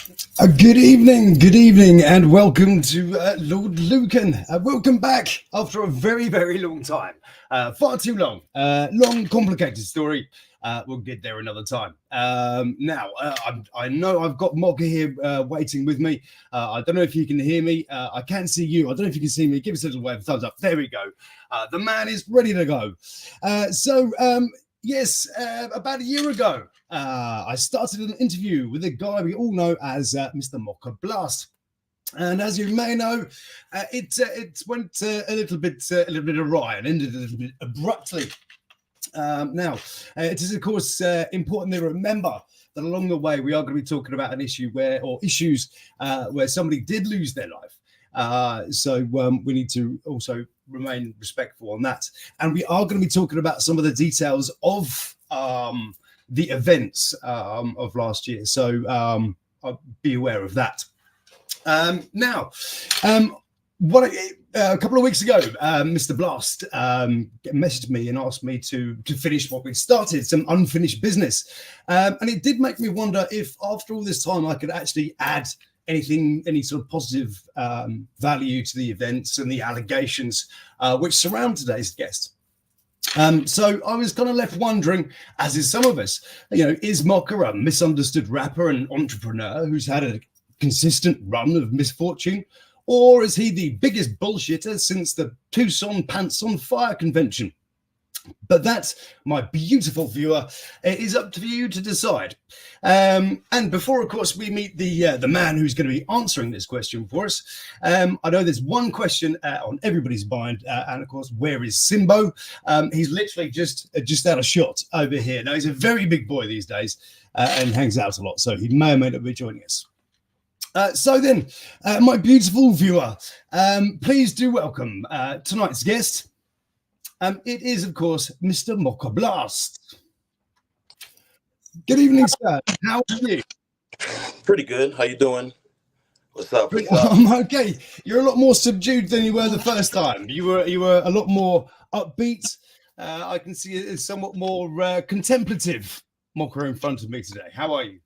Good evening, and welcome to Lord Lukan. Welcome back after a very, very long time. Far too long. Long, complicated story. We'll get there another time. Now, I know I've got Moka here waiting with me. I don't know if you can hear me. I can see you. I don't know if you can see me. Give us a little wave, thumbs up. There we go. The man is ready to go. Yes, about a year ago, I started an interview with a guy we all know as Mr. Moka Blast. And as you may know, it went a little bit awry and ended a little bit abruptly. Now, it is of course important to remember that along the way we are going to be talking about an issue issues where somebody did lose their life. So we need to also remain respectful on that. And we are going to be talking about some of the details of the events of last year. So I'll be aware of that. Now, a couple of weeks ago, Mr. Blast messaged me and asked me to finish what we started, some unfinished business. And it did make me wonder if after all this time I could actually add any sort of positive value to the events and the allegations which surround today's guest. So I was kind of left wondering, as is some of us, is Moka a misunderstood rapper and entrepreneur who's had a consistent run of misfortune? Or is he the biggest bullshitter since the Tuscon Pants on Fire convention? But that, my beautiful viewer, is up to you to decide. And before, of course, we meet the man who's going to be answering this question for us, I know there's one question on everybody's mind, and of course, where is Simbo? He's literally just out of shot over here. Now, he's a very big boy these days and hangs out a lot, so he may or may not be joining us. So then, my beautiful viewer, please do welcome tonight's guest. It is, of course, Mr. Moka Blast. Good evening, sir. How are you? Pretty good. How you doing? What's up? I'm okay. You're a lot more subdued than you were the first time. You were a lot more upbeat. I can see a somewhat more contemplative Moka in front of me today. How are you?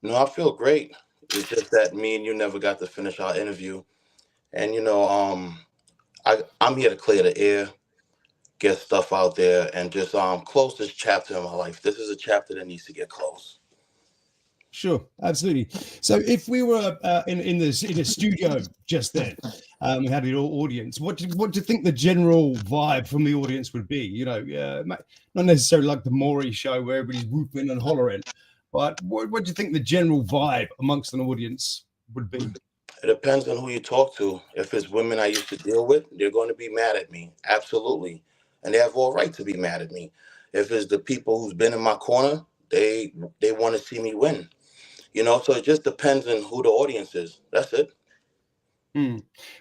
No, I feel great. It's just that me and you never got to finish our interview, and I'm here to clear the air, get stuff out there, and just close this chapter in my life. This is a chapter that needs to get closed. Sure, absolutely. So if we were in a studio just then, we had an audience, what do you think the general vibe from the audience would be? Not necessarily like the Maury show where everybody's whooping and hollering, but what do you think the general vibe amongst an audience would be? It depends on who you talk to. If it's women I used to deal with, they're going to be mad at me. Absolutely. And they have all right to be mad at me. If it's the people who's been in my corner, they want to see me win. So it just depends on who the audience is. That's it.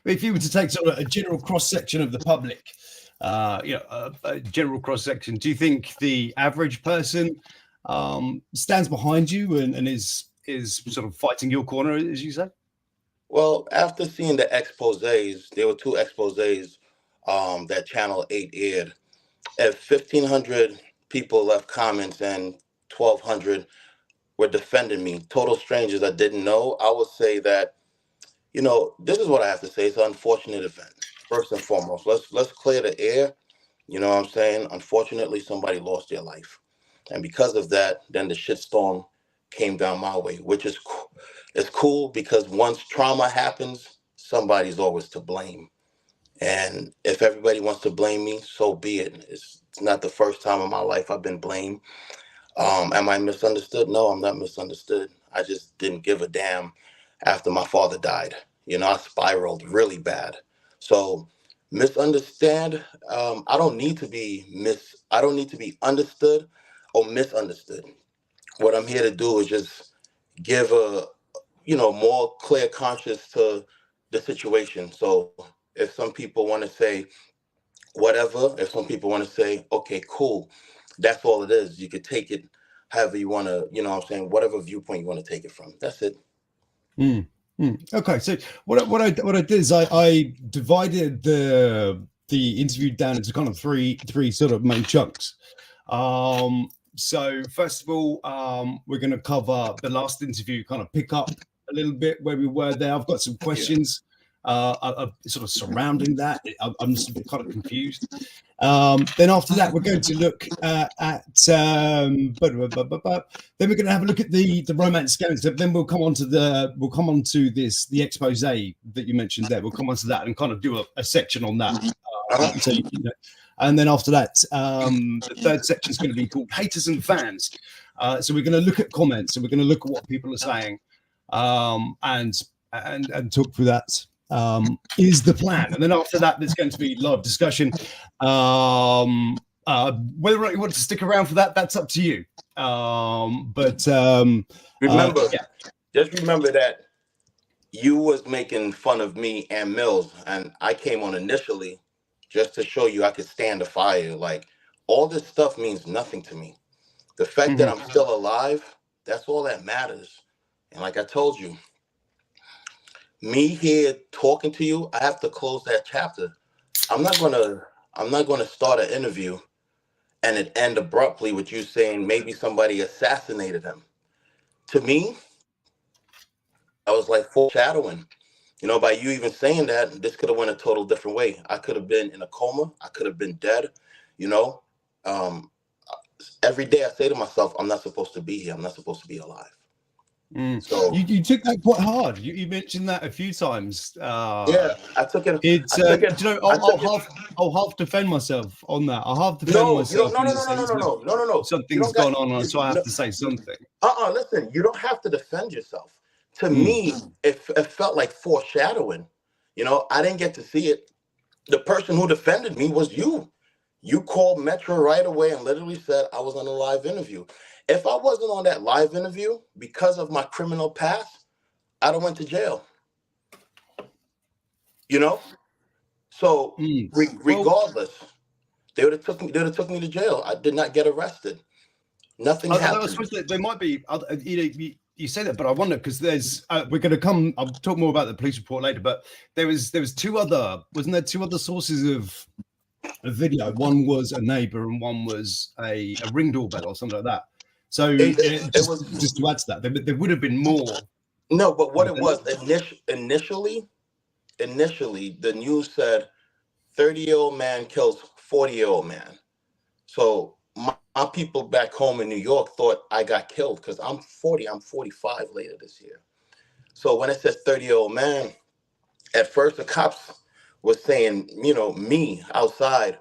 If you were to take sort of a general cross-section of the public, a general cross-section, do you think the average person stands behind you and is sort of fighting your corner, as you say? Well, after seeing the exposés, there were 2 exposés that Channel 8 aired. If 1,500 people left comments and 1,200 were defending me, total strangers I didn't know, I would say that, this is what I have to say. It's an unfortunate event. First and foremost, let's clear the air. You know what I'm saying? Unfortunately, somebody lost their life. And because of that, then the shitstorm came down my way, which is cool. It's cool because once trauma happens, somebody's always to blame. And if everybody wants to blame me, so be it. It's not the first time in my life I've been blamed. Am I misunderstood? No, I'm not misunderstood. I just didn't give a damn after my father died. I spiraled really bad. So misunderstand. I don't need to be understood or misunderstood. What I'm here to do is just give a more clear conscience to the situation. So if some people want to say whatever, if some people want to say, okay, cool, that's all it is. You could take it however you want to, whatever viewpoint you want to take it from. That's it. Okay, so what I did is I divided the interview down into kind of three sort of main chunks. So first of all, we're going to cover the last interview, kind of pick up a little bit where we were there. I've got some questions sort of surrounding that. I'm just a bit kind of confused. Then after that, we're going to look at then we're going to have a look at the romance scams. Then we'll come on to the the expose that you mentioned there. We'll come on to that and kind of do a section on that. So you know, and then after that, the third section is going to be called haters and fans. So we're going to look at comments and we're going to look at what people are saying, and talk through that. Is the plan. And then after that, there's going to be live discussion. Whether or not you want to stick around for that, that's up to you. Remember, just remember that you was making fun of me and Mills, and I came on initially just to show you I could stand the fire. Like, all this stuff means nothing to me. The fact that I'm still alive, that's all that matters. And like I told you, me here talking to you, I have to close that chapter. I'm not gonna start an interview and it end abruptly with you saying maybe somebody assassinated him. To me, I was like foreshadowing. You know, by you even saying that, this could have went a total different way. I could have been in a coma. I could have been dead. You know, every day I say to myself, I'm not supposed to be here. I'm not supposed to be alive. So you took that quite hard. You mentioned that a few times. Yeah, I took it. It's you know, I'll half defend myself on that. I'll half defend myself. No. Something's gone on, so I have to say something. Listen, you don't have to defend yourself. To me, it felt like foreshadowing. You know, I didn't get to see it. The person who defended me was you. You called Metro right away and literally said I was on a live interview. If I wasn't on that live interview because of my criminal past, I'd have went to jail. You know? So regardless, they would have took me to jail. I did not get arrested. Nothing happened. I suppose there might be you say that, but I wonder because there's we're going to come. I'll talk more about the police report later. But there was two other sources of video. One was a neighbor, and one was a ring doorbell or something like that. So just to add to that, there would have been more. No, but what it was initially, the news said 30-year-old man kills 40-year-old man. So my people back home in New York thought I got killed because I'm 40. I'm 45 later this year. So when it says 30-year-old man, at first the cops were saying, you know, me outside.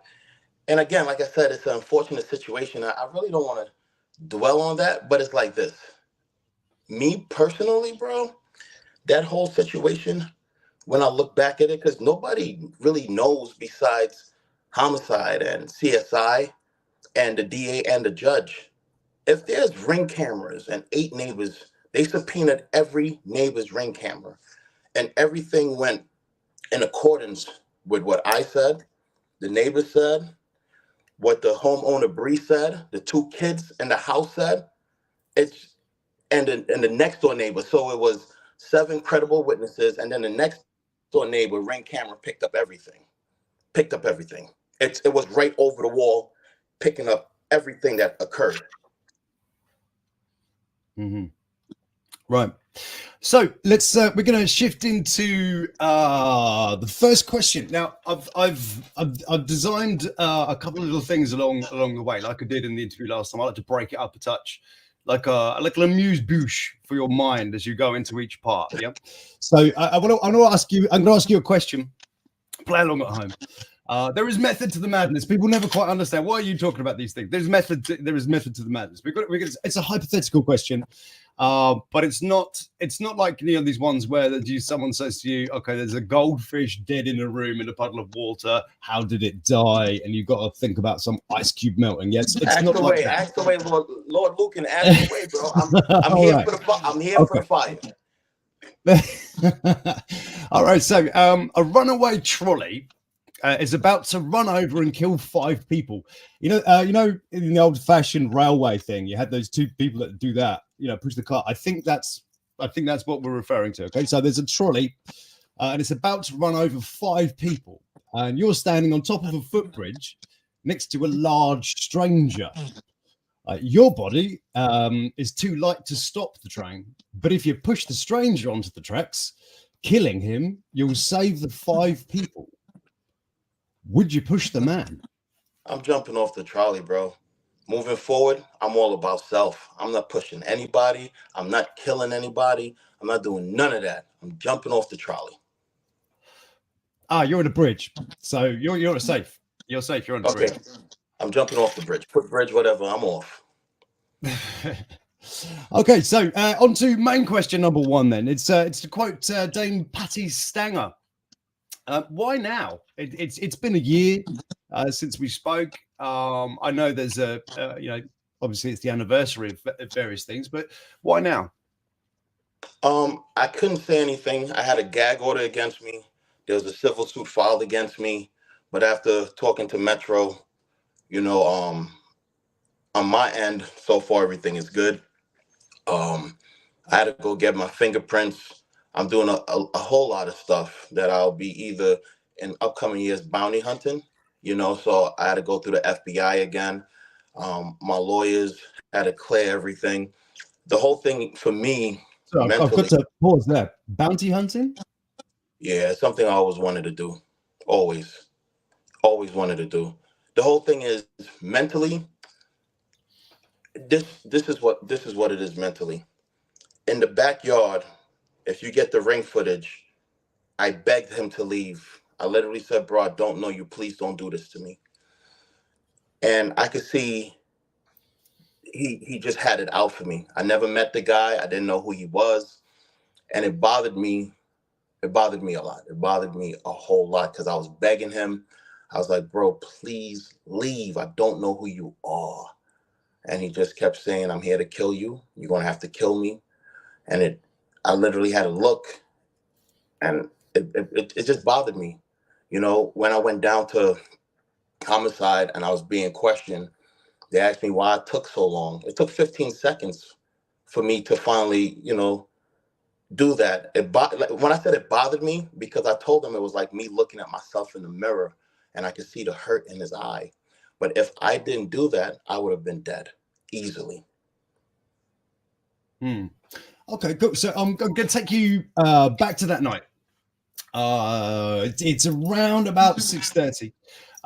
And again, like I said, it's an unfortunate situation. I really don't want to dwell on that, but it's like this. Me personally, bro, that whole situation, when I look back at it, because nobody really knows besides homicide and CSI and the DA and the judge. If there's ring cameras and 8 neighbors, they subpoenaed every neighbor's ring camera, and everything went in accordance with what I said, the neighbor said, what the homeowner Bree said, the 2 kids in the house said, and the next door neighbor. So it was 7 credible witnesses, and then the next door neighbor ring camera picked up everything. It was right over the wall, picking up everything that occurred. Right. So let's we're going to shift into the first question. Now, I've designed a couple of little things along the way, like I did in the interview last time. I like to break it up a touch, like an amuse-bouche for your mind as you go into each part. Yeah. So I'm going to ask you a question. Play along at home. There is method to the madness. People never quite understand. Why are you talking about these things? There is method to the madness. It's a hypothetical question, but it's not like these ones where someone says to you, okay, there's a goldfish dead in a room in a puddle of water. How did it die? And you've got to think about some ice cube melting. Yes, it's not like that. Ask away, Lord Lukan. Ask away, bro. I'm here for the I'm here for the fire. All right. So a runaway trolley is about to run over and kill 5 people. You know, in the old-fashioned railway thing, you had those 2 people that do that. You know, push the cart. I think that's what we're referring to. Okay, so there's a trolley, and it's about to run over 5 people, and you're standing on top of a footbridge next to a large stranger. Your body is too light to stop the train, but if you push the stranger onto the tracks, killing him, you'll save the 5 people. Would you push the man? I'm jumping off the trolley, bro. Moving forward, I'm all about self. I'm not pushing anybody. I'm not killing anybody. I'm not doing none of that. I'm jumping off the trolley. You're on a bridge, so you're safe. You're safe. You're on a Okay, bridge. I'm jumping off the bridge. Put bridge, whatever. I'm off. Okay, so on to main question number 1. Then it's to quote Dame Patty Stanger. Why now? It's been a year since we spoke. I know there's obviously it's the anniversary of various things, but why now? I couldn't say anything. I had a gag order against me. There was a civil suit filed against me. But after talking to Metro, on my end, so far everything is good. I had to go get my fingerprints. I'm doing a whole lot of stuff that I'll be either in upcoming years bounty hunting, so I had to go through the FBI again. My lawyers had to clear everything. The whole thing for me So I've got mentally, to pause there. Bounty hunting? yeah, it's something I always wanted to do. Always wanted to do. The whole thing is mentally, this is what it is mentally. In the backyard, if you get the ring footage, I begged him to leave. I literally said, bro, I don't know you. Please don't do this to me. And I could see he just had it out for me. I never met the guy. I didn't know who he was. And it bothered me. It bothered me a lot. It bothered me a whole lot because I was begging him. I was like, bro, please leave. I don't know who you are. And he just kept saying, I'm here to kill you. You're going to have to kill me. And I literally had a look, and it just bothered me. When I went down to homicide and I was being questioned, they asked me why it took so long. It took 15 seconds for me to finally, do that. When I said it bothered me, because I told them it was like me looking at myself in the mirror and I could see the hurt in his eye. But if I didn't do that, I would have been dead easily. Okay, cool. So I'm going to take you back to that night. It's around about 6:30.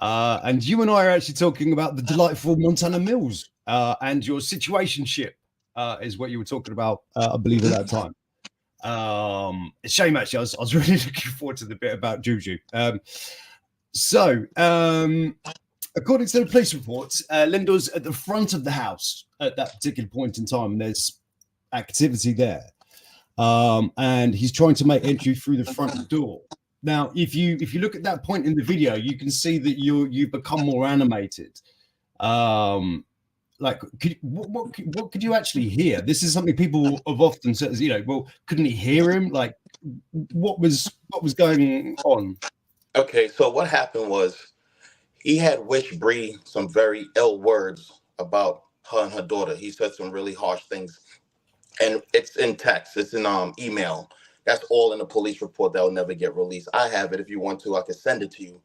And you and I are actually talking about the delightful Montana Mills and your situationship is what you were talking about, I believe, at that time. A shame, actually. I was really looking forward to the bit about Juju. According to the police reports, Lendor's at the front of the house at that particular point in time. There's activity there. And he's trying to make entry through the front door. Now, if you look at that point in the video, you can see that you've become more animated. What could you actually hear? This is something people have often said, well, couldn't he hear him? Like, what was going on? Okay, so what happened was he had wished Bree some very ill words about her and her daughter. He said some really harsh things, and it's in text. It's in email. That's all in the police report that will never get released. I have it. If you want to, I can send it to you.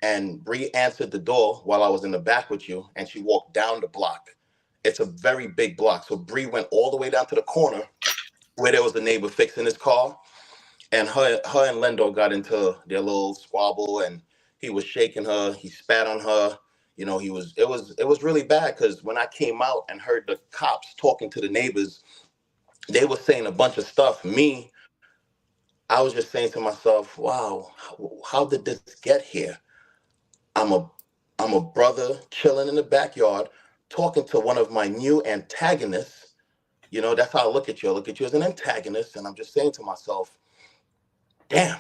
And Bree answered the door while I was in the back with you, and she walked down the block. It's a very big block. So Bree went all the way down to the corner where there was a neighbor fixing his car, and her and Lendor got into their little squabble, and he was shaking her. He spat on her. It was really bad because when I came out and heard the cops talking to the neighbors, they were saying a bunch of stuff. I was just saying to myself, wow, how did this get here? I'm a brother chilling in the backyard, talking to one of my new antagonists. That's how I look at you. I look at you as an antagonist, and I'm just saying to myself, damn.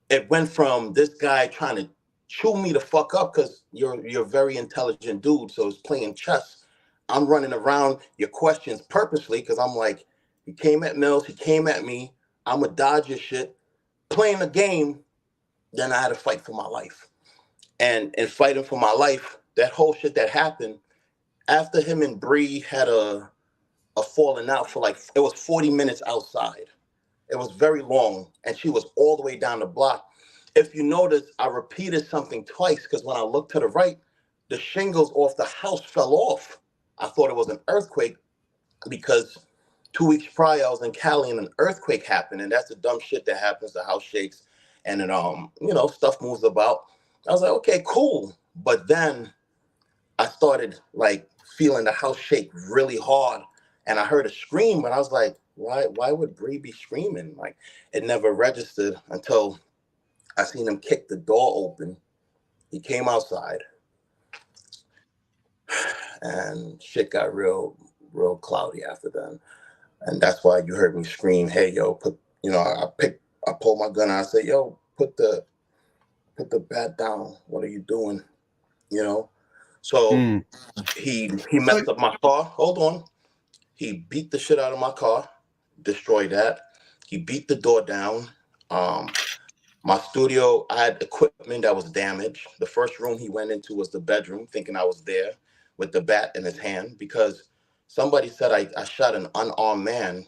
It went from this guy trying to chew me the fuck up because you're a very intelligent dude, so it's playing chess. I'm running around your questions purposely because I'm like, he came at Mills, he came at me. I'm a dodge your shit, playing the game. Then I had to fight for my life. And in fighting for my life, that whole shit that happened after him and Bree had a falling out for it was 40 minutes outside. It was very long, and she was all the way down the block. If you notice, I repeated something twice because when I looked to the right, the shingles off the house fell off. I thought it was an earthquake because 2 weeks prior I was in Cali and an earthquake happened, and that's the dumb shit that happens. The house shakes and then stuff moves about. I was like, okay, cool. But then I started like feeling the house shake really hard, and I heard a scream, and I was like, why would Bree be screaming? Like, it never registered until I seen him kick the door open. He came outside, and shit got real cloudy after then. And that's why you heard me scream, hey, yo, I pulled my gun out. I said, yo, put the bat down. What are you doing? You know? So he So, messed up my car. Hold on. He beat the shit out of my car, destroyed that. He beat the door down. My studio, I had equipment that was damaged. The first room he went into was the bedroom, thinking I was there with the bat in his hand because somebody said I shot an unarmed man.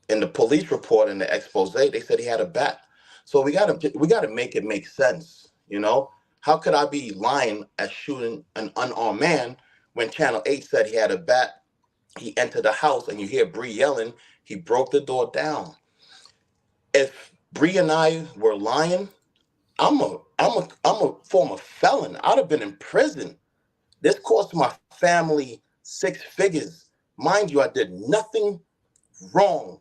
In the police report in the expose, they said he had a bat. So we gotta make it make sense, you know? How could I be lying at shooting an unarmed man when Channel 8 said he had a bat? He entered the house and you hear Bree yelling, he broke the door down. If Bree and I were lying, I'm a former felon. I'd have been in prison. This cost my family 6 figures. Mind you, I did nothing wrong.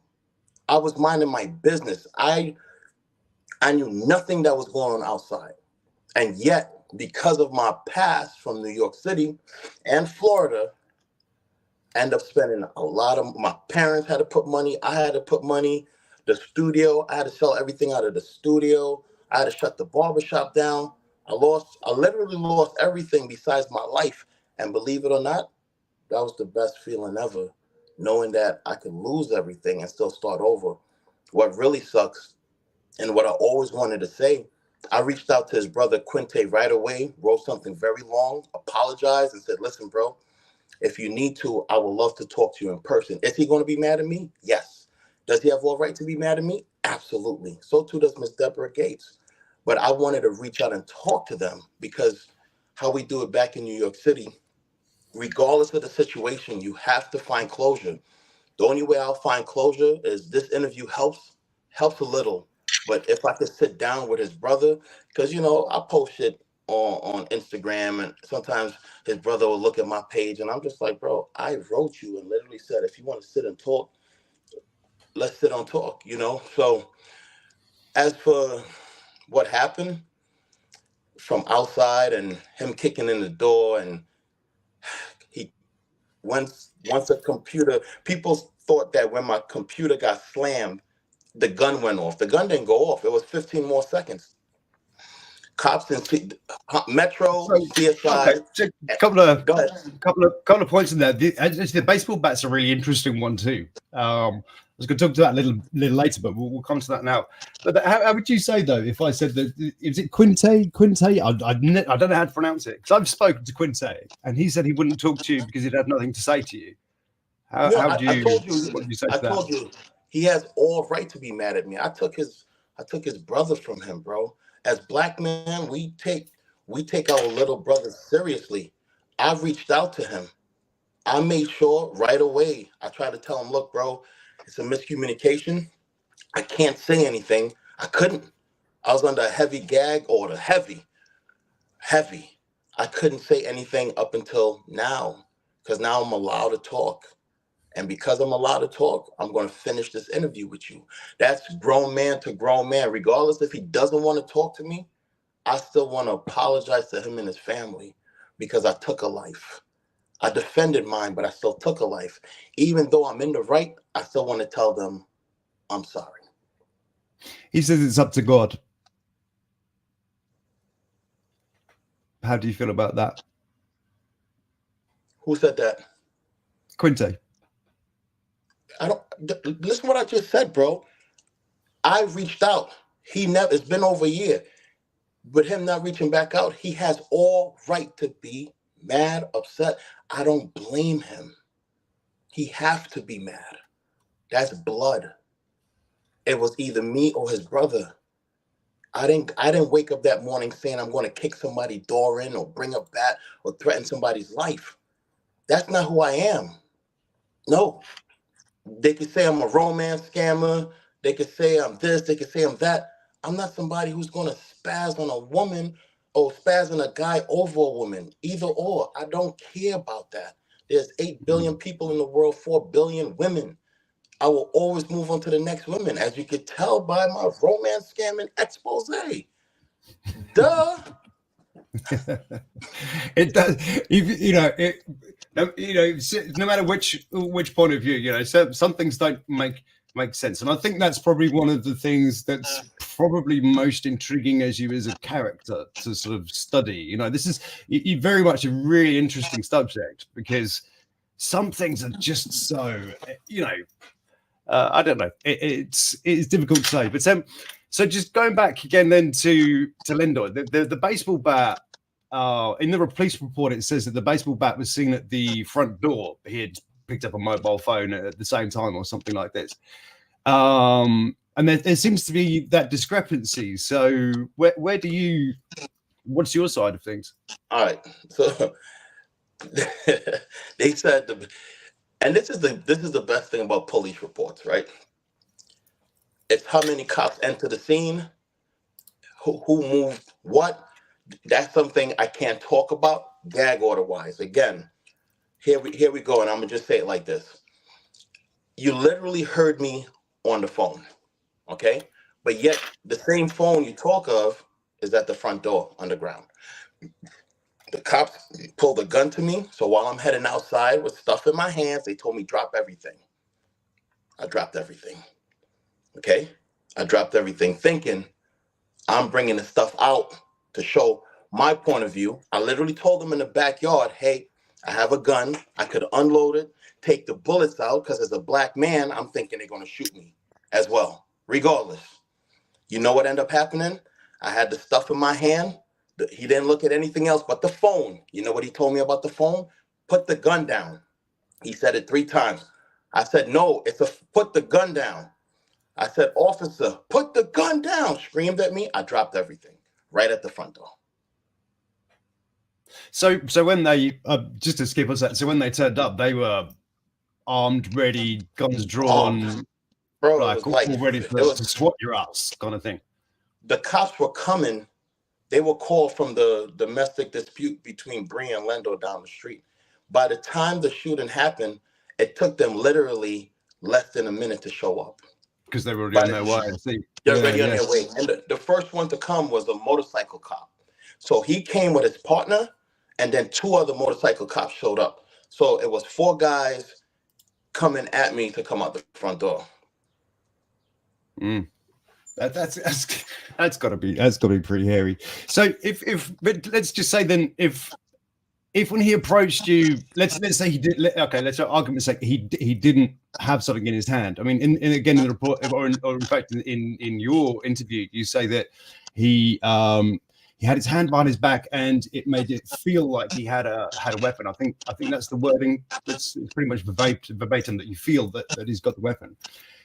I was minding my business. I knew nothing that was going on outside. And yet, because of my past from New York City and Florida, I ended up spending a lot of, my parents had to put money, I had to put money, the studio, I had to sell everything out of the studio. I had to shut the barbershop down. I literally lost everything besides my life. And believe it or not, that was the best feeling ever, knowing that I could lose everything and still start over. What really sucks, and what I always wanted to say, I reached out to his brother Quinte right away, wrote something very long, apologized, and said, listen, bro, if you need to, I would love to talk to you in person. Is he going to be mad at me? Yes. Does he have all right to be mad at me? Absolutely. So too does Miss Deborah Gates. But I wanted to reach out and talk to them because how we do it back in New York City, regardless of the situation, you have to find closure. The only way I'll find closure is this interview helps a little. But if I could sit down with his brother, because I post shit on Instagram, and sometimes his brother will look at my page, and I'm just like, bro, I wrote you and literally said, if you want to sit and talk, let's sit and talk. So as for what happened from outside and him kicking in the door, and he once a computer, people thought that when my computer got slammed, the gun went off. The gun didn't go off. It was 15 more seconds. Cops in Metro, so okay, CSI. so couple of Go ahead. couple of points in there. The baseball bat's a really interesting one too. I was going to talk to that a little later, but we'll come to that now. But how would you say though, if I said that, is it Quinte? I don't know how to pronounce it because I've spoken to Quinte and he said he wouldn't talk to you because he'd had nothing to say to you. Yeah, What I told you. did you say I to that? told you he has all right to be mad at me. I took his brother from him, bro. As black men, we take our little brothers seriously. I reached out to him. I made sure right away. I tried to tell him, look, bro, it's a miscommunication. I can't say anything. I couldn't. I was under a heavy gag order. Heavy. I couldn't say anything up until now because now I'm allowed to talk. And because I'm allowed to talk, I'm going to finish this interview with you. That's grown man to grown man. Regardless if he doesn't want to talk to me, I still want to apologize to him and his family because I took a life. I defended mine, but I still took a life. Even though I'm in the right, I still want to tell them I'm sorry. He says it's up to God. How do you feel about that? Who said that? Quinte. I don't listen to what I just said, bro. I reached out. He never, it's been over a year. With him not reaching back out, he has all right to be mad, upset. I don't blame him. He have to be mad. That's blood. It was either me or his brother. I didn't wake up that morning saying I'm going to kick somebody's door in or bring a bat or threaten somebody's life. That's not who I am. No. They could say I'm a romance scammer. They could say I'm this. They could say I'm that. I'm not somebody who's going to spaz on a woman or spaz on a guy over a woman. Either or. I don't care about that. There's 8 billion people in the world, 4 billion women. I will always move on to the next women, as you could tell by my romance scamming expose. Duh. It does. You know it. You know, no matter which point of view, you know, some things don't make sense, and I think that's probably one of the things that's probably most intriguing as you as a character to sort of study. You know, this is you very much a really interesting subject because some things are just so, you know, I don't know. It's difficult to say, but so just going back again then to Lendor, the baseball bat. In the police report, it says that the baseball bat was seen at the front door. He had picked up a mobile phone at the same time, or something like this. And there seems to be that discrepancy. So where do you? What's your side of things? All right. So they said and this is the best thing about police reports, right? It's how many cops enter the scene, who moved what. That's something I can't talk about gag order wise. Again, here we go, and I'm gonna just say it like this. You literally heard me on the phone, okay? But yet the same phone you talk of is at the front door underground. The cops pulled a gun to me, so while I'm heading outside with stuff in my hands, they told me drop everything. I dropped everything. Okay? I dropped everything thinking I'm bringing the stuff out to show my point of view. I literally told them in the backyard, hey, I have a gun. I could unload it, take the bullets out, because as a black man, I'm thinking they're going to shoot me as well, regardless. You know what ended up happening? I had the stuff in my hand. He didn't look at anything else but the phone. You know what he told me about the phone? Put the gun down. He said it 3 times. I said, no, it's a put the gun down. I said, officer, put the gun down. Screamed at me. I dropped everything right at the front door. So when they just to skip us that, so when they turned up, they were armed, ready, guns drawn, bro. like It was like all ready to swat your ass, kind of thing. The cops were coming. They were called from the domestic dispute between Bree and Lendor down the street. By the time the shooting happened, it took them literally less than a minute to show up. Because they were already on their way. They're already on their way. And the first one to come was a motorcycle cop. So he came with his partner, and then 2 other motorcycle cops showed up. So it was 4 guys coming at me to come out the front door. That's got to be pretty hairy. So but let's just say then if when he approached you, let's say he did. Okay, let's argument's sake he didn't have something in his hand. I mean, in the report, or in fact in your interview, you say that he had his hand behind his back and it made it feel like he had a weapon. I think that's the wording. That's pretty much verbatim that you feel that he's got the weapon.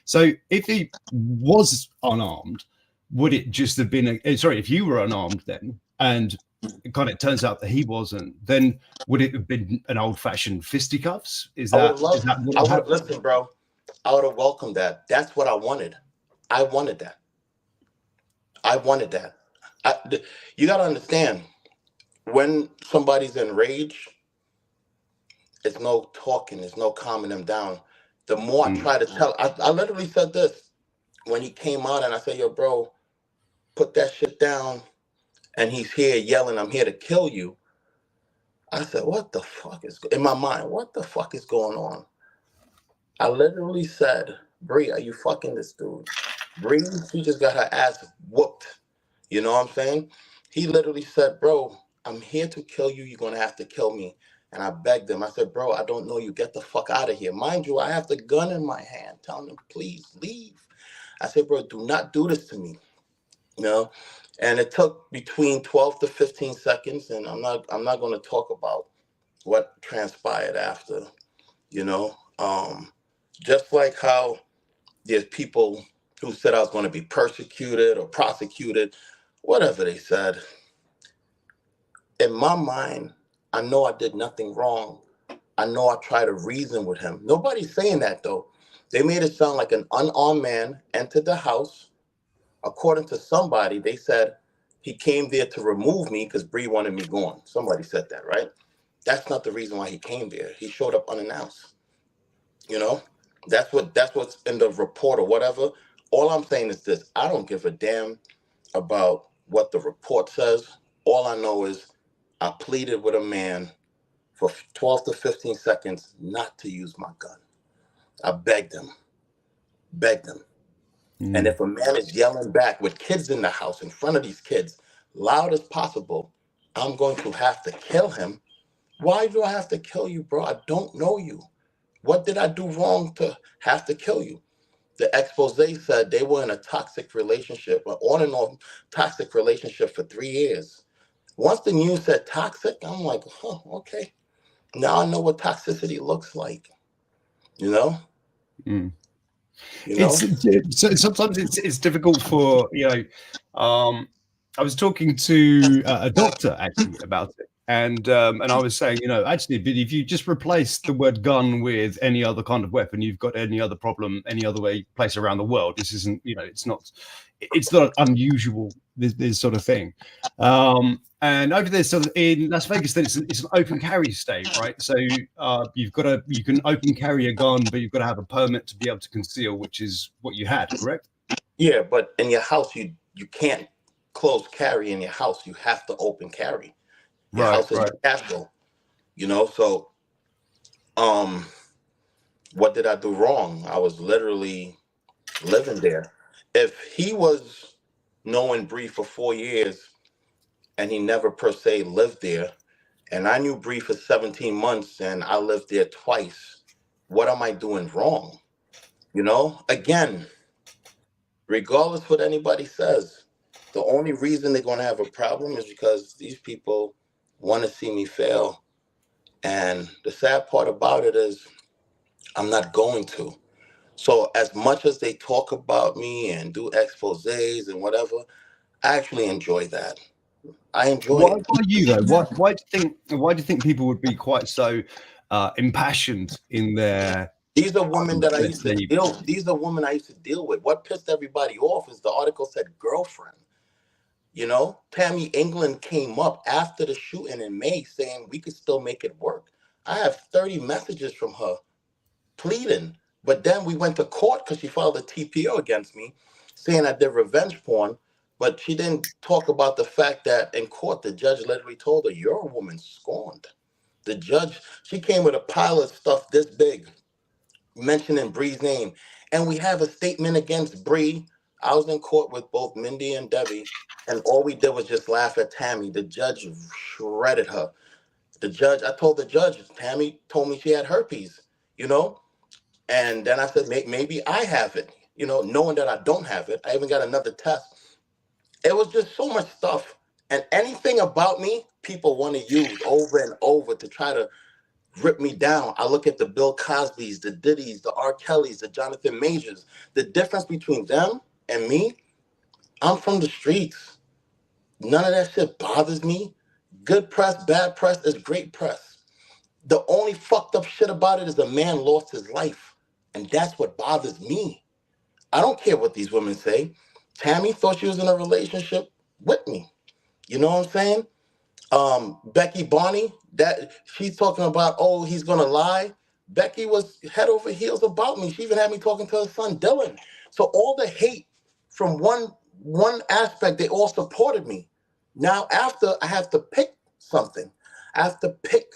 So if he was unarmed, would it just have been if you were unarmed then, and it turns out that he wasn't, then would it have been an old-fashioned fisticuffs? Listen, bro, I would have welcomed that. That's what I wanted. I wanted that. You got to understand, when somebody's in rage, it's no talking, there's no calming them down. The more I try to tell, I literally said this when he came out, and I said, yo, bro, put that shit down. And he's here yelling, I'm here to kill you. I said, what the fuck is, in my mind, what the fuck is going on? I literally said, Bree, are you fucking this dude? Bree, she just got her ass whooped. You know what I'm saying? He literally said, bro, I'm here to kill you. You're going to have to kill me. And I begged him. I said, bro, I don't know you. Get the fuck out of here. Mind you, I have the gun in my hand, telling him, please leave. I said, bro, do not do this to me. You know? And it took between 12 to 15 seconds. And I'm not going to talk about what transpired after, you know? Just like how there's people who said I was going to be persecuted or prosecuted, whatever they said. In my mind, I know I did nothing wrong. I know I try to reason with him. Nobody's saying that though. They made it sound like an unarmed man entered the house. According to somebody, they said he came there to remove me because Bree wanted me gone. Somebody said that, right? That's not the reason why he came there. He showed up unannounced. You know, that's what's in the report or whatever. All I'm saying is this: I don't give a damn about what the report says. All I know is I pleaded with a man for 12 to 15 seconds not to use my gun. I begged him. And if a man is yelling back with kids in the house in front of these kids, loud as possible, I'm going to have to kill him. Why do I have to kill you, bro? I don't know you. What did I do wrong to have to kill you? The expose said they were in a toxic relationship, an on and off toxic relationship for 3 years. Once the news said toxic, I'm like, okay. Now I know what toxicity looks like. You know? Mm. You know? So sometimes it's difficult for I was talking to a doctor actually about it, and I was saying, actually, but if you just replace the word gun with any other kind of weapon, you've got any other problem, any other place around the world. This isn't, it's not unusual, this sort of thing. And over there, so in Las Vegas, then it's an open carry state, right? So you can open carry a gun, but you've got to have a permit to be able to conceal, which is what you had, correct? Yeah, but in your house, you can't close carry in your house. You have to open carry. Your house is your castle, So, what did I do wrong? I was literally living there. If he was knowing Bree for 4 years and he never per se lived there, and I knew Bree for 17 months and I lived there twice, what am I doing wrong? Again, regardless what anybody says, the only reason they're going to have a problem is because these people want to see me fail. And the sad part about it is I'm not going to. So as much as they talk about me and do exposés and whatever, I actually enjoy that. I enjoy Why it. you though? Why do you think people would be quite so impassioned in their These are women that I let's used to say? deal. These are women I used to deal with. What pissed everybody off is the article said girlfriend. Tammy England came up after the shooting in May saying we could still make it work. I have 30 messages from her pleading. But then we went to court because she filed a TPO against me saying I did revenge porn. But she didn't talk about the fact that in court, the judge literally told her, you're a woman scorned. The judge, she came with a pile of stuff this big, mentioning Bree's name. And we have a statement against Bree. I was in court with both Mindy and Debbie, and all we did was just laugh at Tammy. The judge shredded her. I told the judge, Tammy told me she had herpes, And then I said, maybe I have it, knowing that I don't have it. I even got another test. It was just so much stuff. And anything about me, people want to use over and over to try to rip me down. I look at the Bill Cosbys, the Diddy's, the R. Kellys, the Jonathan Majors. The difference between them and me, I'm from the streets. None of that shit bothers me. Good press, bad press is great press. The only fucked up shit about it is a man lost his life. And that's what bothers me. I don't care what these women say. Tammy thought she was in a relationship with me. You know what I'm saying? Becky Barney, that she's talking about, oh, he's gonna lie. Becky was head over heels about me. She even had me talking to her son Dylan. So all the hate from one aspect, they all supported me. Now after I have to pick something. I have to pick.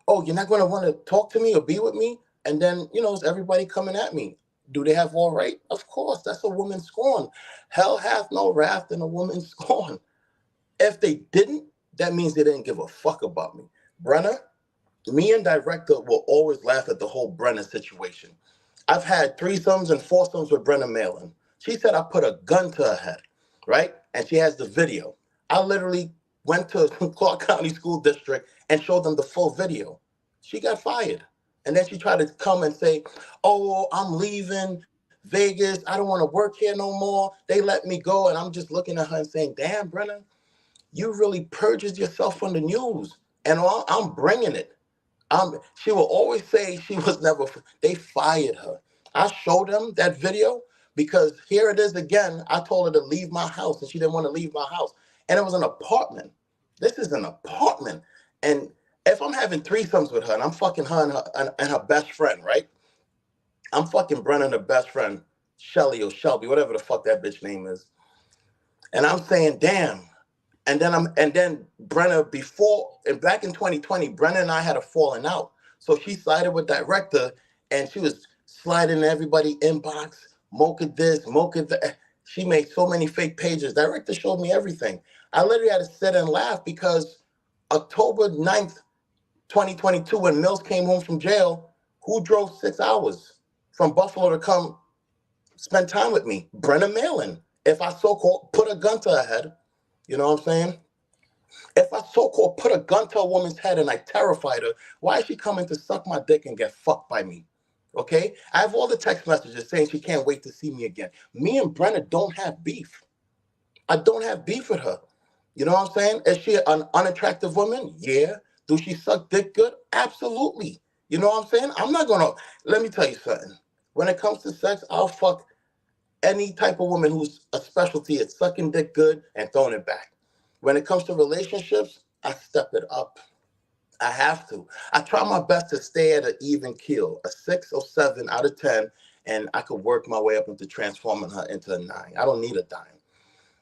Oh, you're not gonna want to talk to me or be with me? And then, is everybody coming at me? Do they have all right? Of course, that's a woman scorn. Hell hath no wrath in a woman scorn. If they didn't, that means they didn't give a fuck about me. Brenna, me and director will always laugh at the whole Brenna situation. I've had threesomes and foursomes with Brenna Malin. She said I put a gun to her head, right? And she has the video. I literally went to Clark County School District and showed them the full video. She got fired. And then she tried to come and say, oh, I'm leaving Vegas. I don't want to work here no more. They let me go. And I'm just looking at her and saying, damn, Brenna, you really purged yourself from the news. And I'm bringing it. She will always say she was never. They fired her. I showed them that video because here it is again. I told her to leave my house, and she didn't want to leave my house. And it was an apartment. This is an apartment. And if I'm having threesomes with her, and I'm fucking her and her best friend, right? I'm fucking Brennan, her best friend, Shelly or Shelby, whatever the fuck that bitch name is. And I'm saying, damn. And then Brenna before and back in 2020, Brenna and I had a falling out. So she sided with director and she was sliding in everybody inbox, Mocha this, Mocha that. She made so many fake pages. Director showed me everything. I literally had to sit and laugh because October 9th, 2022, when Mills came home from jail, who drove 6 hours from Buffalo to come spend time with me? Brenna Malin. If I so-called put a gun to her head, you know what I'm saying? If I so-called put a gun to a woman's head and I terrified her, why is she coming to suck my dick and get fucked by me? Okay? I have all the text messages saying she can't wait to see me again. Me and Brenna don't have beef. I don't have beef with her. You know what I'm saying? Is she an unattractive woman? Yeah. Do she suck dick good? Absolutely. You know what I'm saying? I'm not gonna, let me tell you something. When it comes to sex, I'll fuck any type of woman who's a specialty at sucking dick good and throwing it back. When it comes to relationships, I step it up. I have to. I try my best to stay at an even keel, a 6 or 7 out of 10, and I could work my way up into transforming her into a 9. I don't need a dime.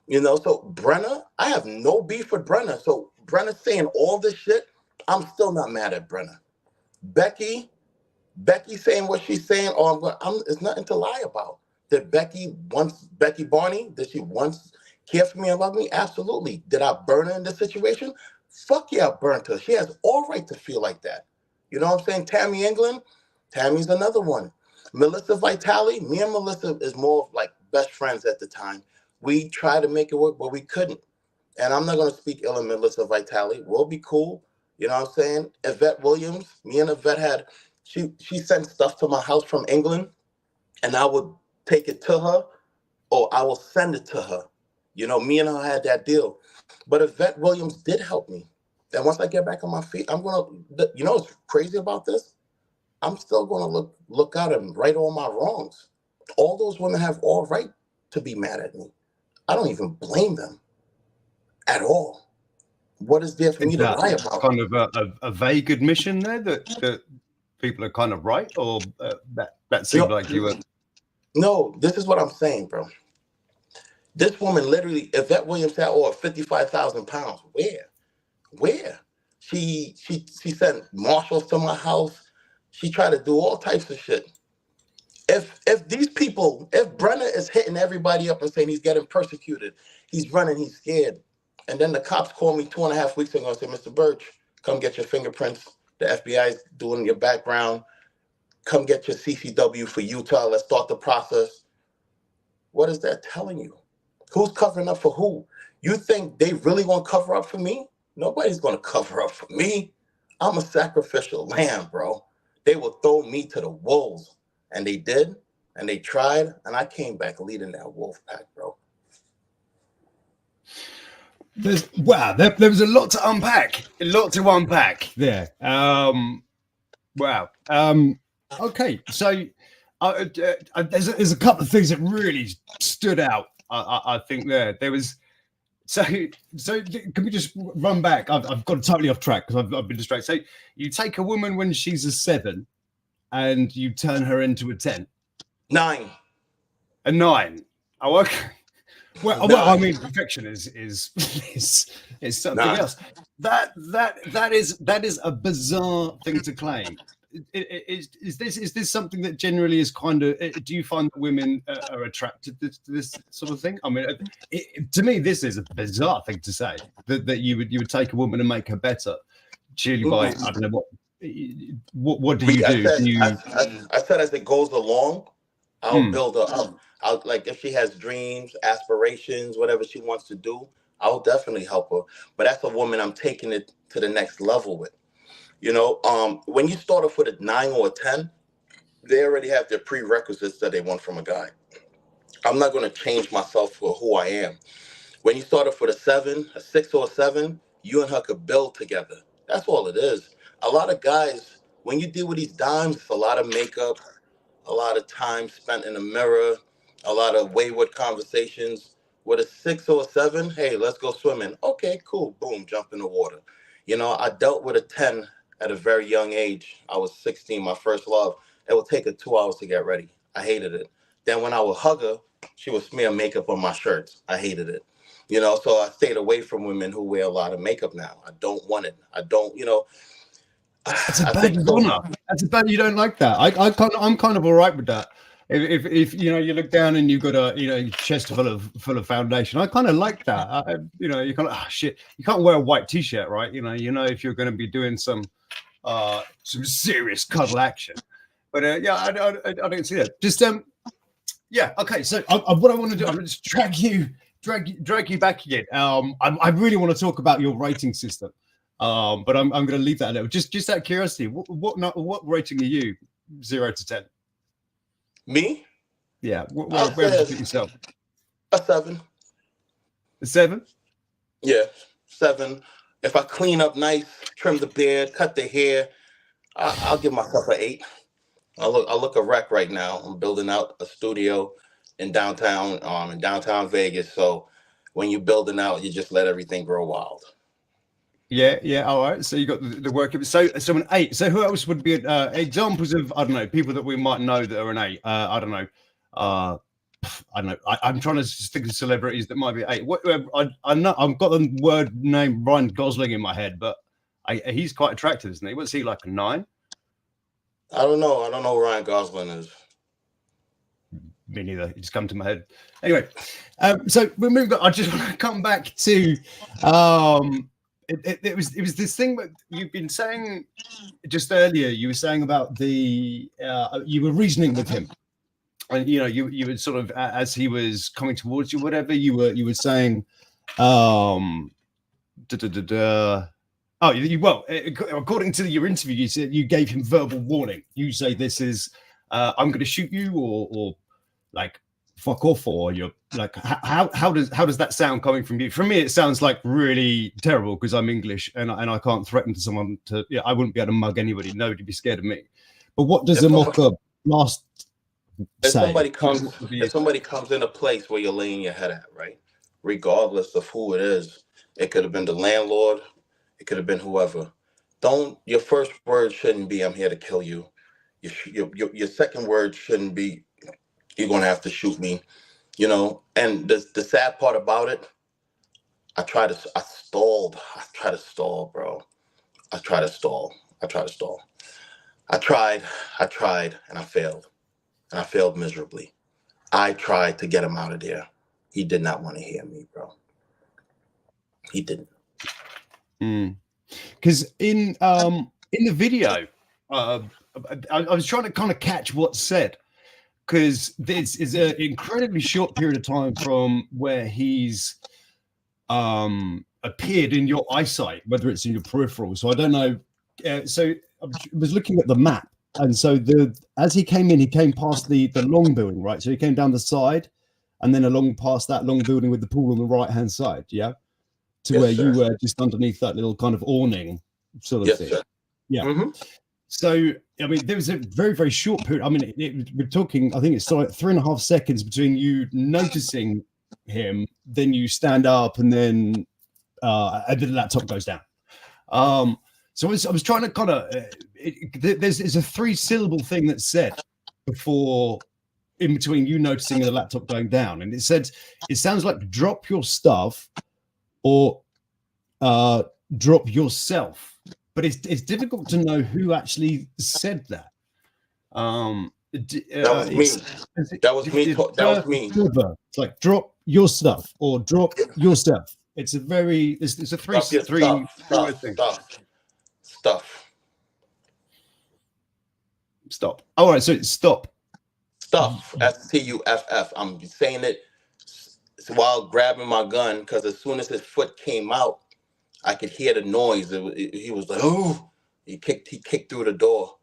You know, so Brenna, I have no beef with Brenna. So Brenna saying all this shit, I'm still not mad at Brenna. Becky saying what she's saying, it's nothing to lie about. Did Becky Barney, did she once care for me and love me? Absolutely. Did I burn her in this situation? Fuck yeah, I burnt her. She has all right to feel like that. You know what I'm saying? Tammy England, Tammy's another one. Melissa Vitale, me and Melissa is more of like best friends at the time. We tried to make it work, but we couldn't. And I'm not going to speak ill of Melissa Vitale. We'll be cool. You know what I'm saying? Yvette Williams, me and Yvette had, she sent stuff to my house from England, and I would take it to her, or I will send it to her. You know, me and her had that deal. But Yvette Williams did help me. And once I get back on my feet, I'm going to, you know what's crazy about this? I'm still going to look out and right all my wrongs. All those women have all right to be mad at me. I don't even blame them at all. What is there for me to lie about? Kind of a vague admission there that people are kind of right, or that seemed like you were. No, this is what I'm saying, bro. This woman literally, Yvette Williams said, 55,000 pounds. Where? She sent marshals to my house. She tried to do all types of shit. If these people, if Brenna is hitting everybody up and saying he's getting persecuted, he's running, he's scared, and then the cops called me 2.5 weeks ago and said, Mr. Birch, come get your fingerprints. The FBI is doing your background. Come get your CCW for Utah. Let's start the process. What is that telling you? Who's covering up for who? You think they really want to cover up for me? Nobody's going to cover up for me. I'm a sacrificial lamb, bro. They will throw me to the wolves. And they did, and they tried, and I came back leading that wolf pack, bro. There was a lot to unpack. There. Wow. Okay, so there's a couple of things that really stood out. I think there was. So can we just run back? I've gone totally off track because I've been distracted. So you take a woman when she's a 7, and you turn her into a 10. 9. A 9. Oh, okay. Well, I mean, perfection is something else. That is a bizarre thing to claim. Is this something that generally is kind of? Do you find that women are attracted to this sort of thing? I mean, to me, this is a bizarre thing to say that you would take a woman and make her better, purely by I don't know what do you do? I said as it goes along, I'll build her up. I'll, like, if she has dreams, aspirations, whatever she wants to do, I'll definitely help her. But that's a woman I'm taking it to the next level with. You know, when you start off with a 9 or a 10, they already have their prerequisites that they want from a guy. I'm not going to change myself for who I am. When you start off with a 7, a 6 or a 7, you and her could build together. That's all it is. A lot of guys when you deal with these dimes, it's a lot of makeup, a lot of time spent in the mirror, a lot of wayward conversations. With a 6 or a 7, hey, let's go swimming. Okay, cool. Boom, jump in the water. I dealt with a 10 at a very young age. I was 16, my first love. It would take her 2 hours to get ready. I hated it. Then when I would hug her, she would smear makeup on my shirts. I hated it. So I stayed away from women who wear a lot of makeup now. I don't want it. I don't, That's a I badge think of so. honor. That's a badge. You don't like that. I'm kind of all right with that. If you look down and you've got a chest full of foundation, I kind of like that. You kind of shit. You can't wear a white t-shirt, right? If you're going to be doing some serious cuddle action. But yeah, I don't see that. Just yeah. Okay. So what I want to do, I'm going to just drag you back again. I really want to talk about your rating system. But I'm going to leave that a little. Just out of curiosity, what rating are you, 0 to 10? Me? Yeah. Where would you put yourself? A 7. A 7? Yeah, 7. If I clean up nice, trim the beard, cut the hair, I'll give myself an 8. I look a wreck right now. I'm building out a studio in downtown Vegas. So when you're building out, you just let everything grow wild. Yeah. All right. So you got the work. So an 8. So who else would be examples of, I don't know, people that we might know that are an 8? I don't know. I don't know. I'm trying to think of celebrities that might be 8. I know I've got the word name Ryan Gosling in my head, but he's quite attractive, isn't he? What's he, like, a 9? I don't know. I don't know who Ryan Gosling is. Me neither. It just come to my head. Anyway, so we're moving on. I just want to come back to it was this thing that you've been saying just earlier. You were saying about the you were reasoning with him, and you were sort of, as he was coming towards you, whatever you were saying. According to your interview, you said you gave him verbal warning. You say this is I'm going to shoot you, or like fuck off, or you're like, how does that sound coming from you? For me, it sounds like really terrible because I'm English and I can't threaten to someone to. Yeah, I wouldn't be able to mug anybody. Nobody'd be scared of me. But what does a Moka Blast say? If somebody comes in a place where you're laying your head at, right, regardless of who it is, it could have been the landlord, it could have been whoever. Your first word shouldn't be, "I'm here to kill you." Your second word shouldn't be, "You're gonna have to shoot me." And the sad part about it, I tried to stall, bro. I tried to stall, and I failed. And I failed miserably. I tried to get him out of there. He did not want to hear me, bro. He didn't. Because in the video, I was trying to kind of catch what's said, because this is an incredibly short period of time from where he's appeared in your eyesight, whether it's in your peripheral. So I don't know. So I was looking at the map, and so as he came in, he came past the long building, right? So he came down the side, and then along past that long building with the pool on the right hand side, yeah, to Yes, where sir. you were just underneath that little kind of awning sort of thing. Sir. Yeah. Mm-hmm. So, I mean, there was a very, very short period. I mean, we're talking, I think it's like 3.5 seconds between you noticing him, then you stand up, and then the laptop goes down. So I was trying to kind of, there's a 3-syllable thing that's said before, in between you noticing the laptop going down. And it sounds like drop your stuff or drop yourself. But it's difficult to know who actually said that. That was me. That was me. It's like drop your stuff or drop yourself. It's a very it's a three Stuff. Stop. All right, so it's stop. Stuff. STUFF. I'm saying it while grabbing my gun, because as soon as his foot came out, I could hear the noise. He was like, "Oh!" He kicked through the door.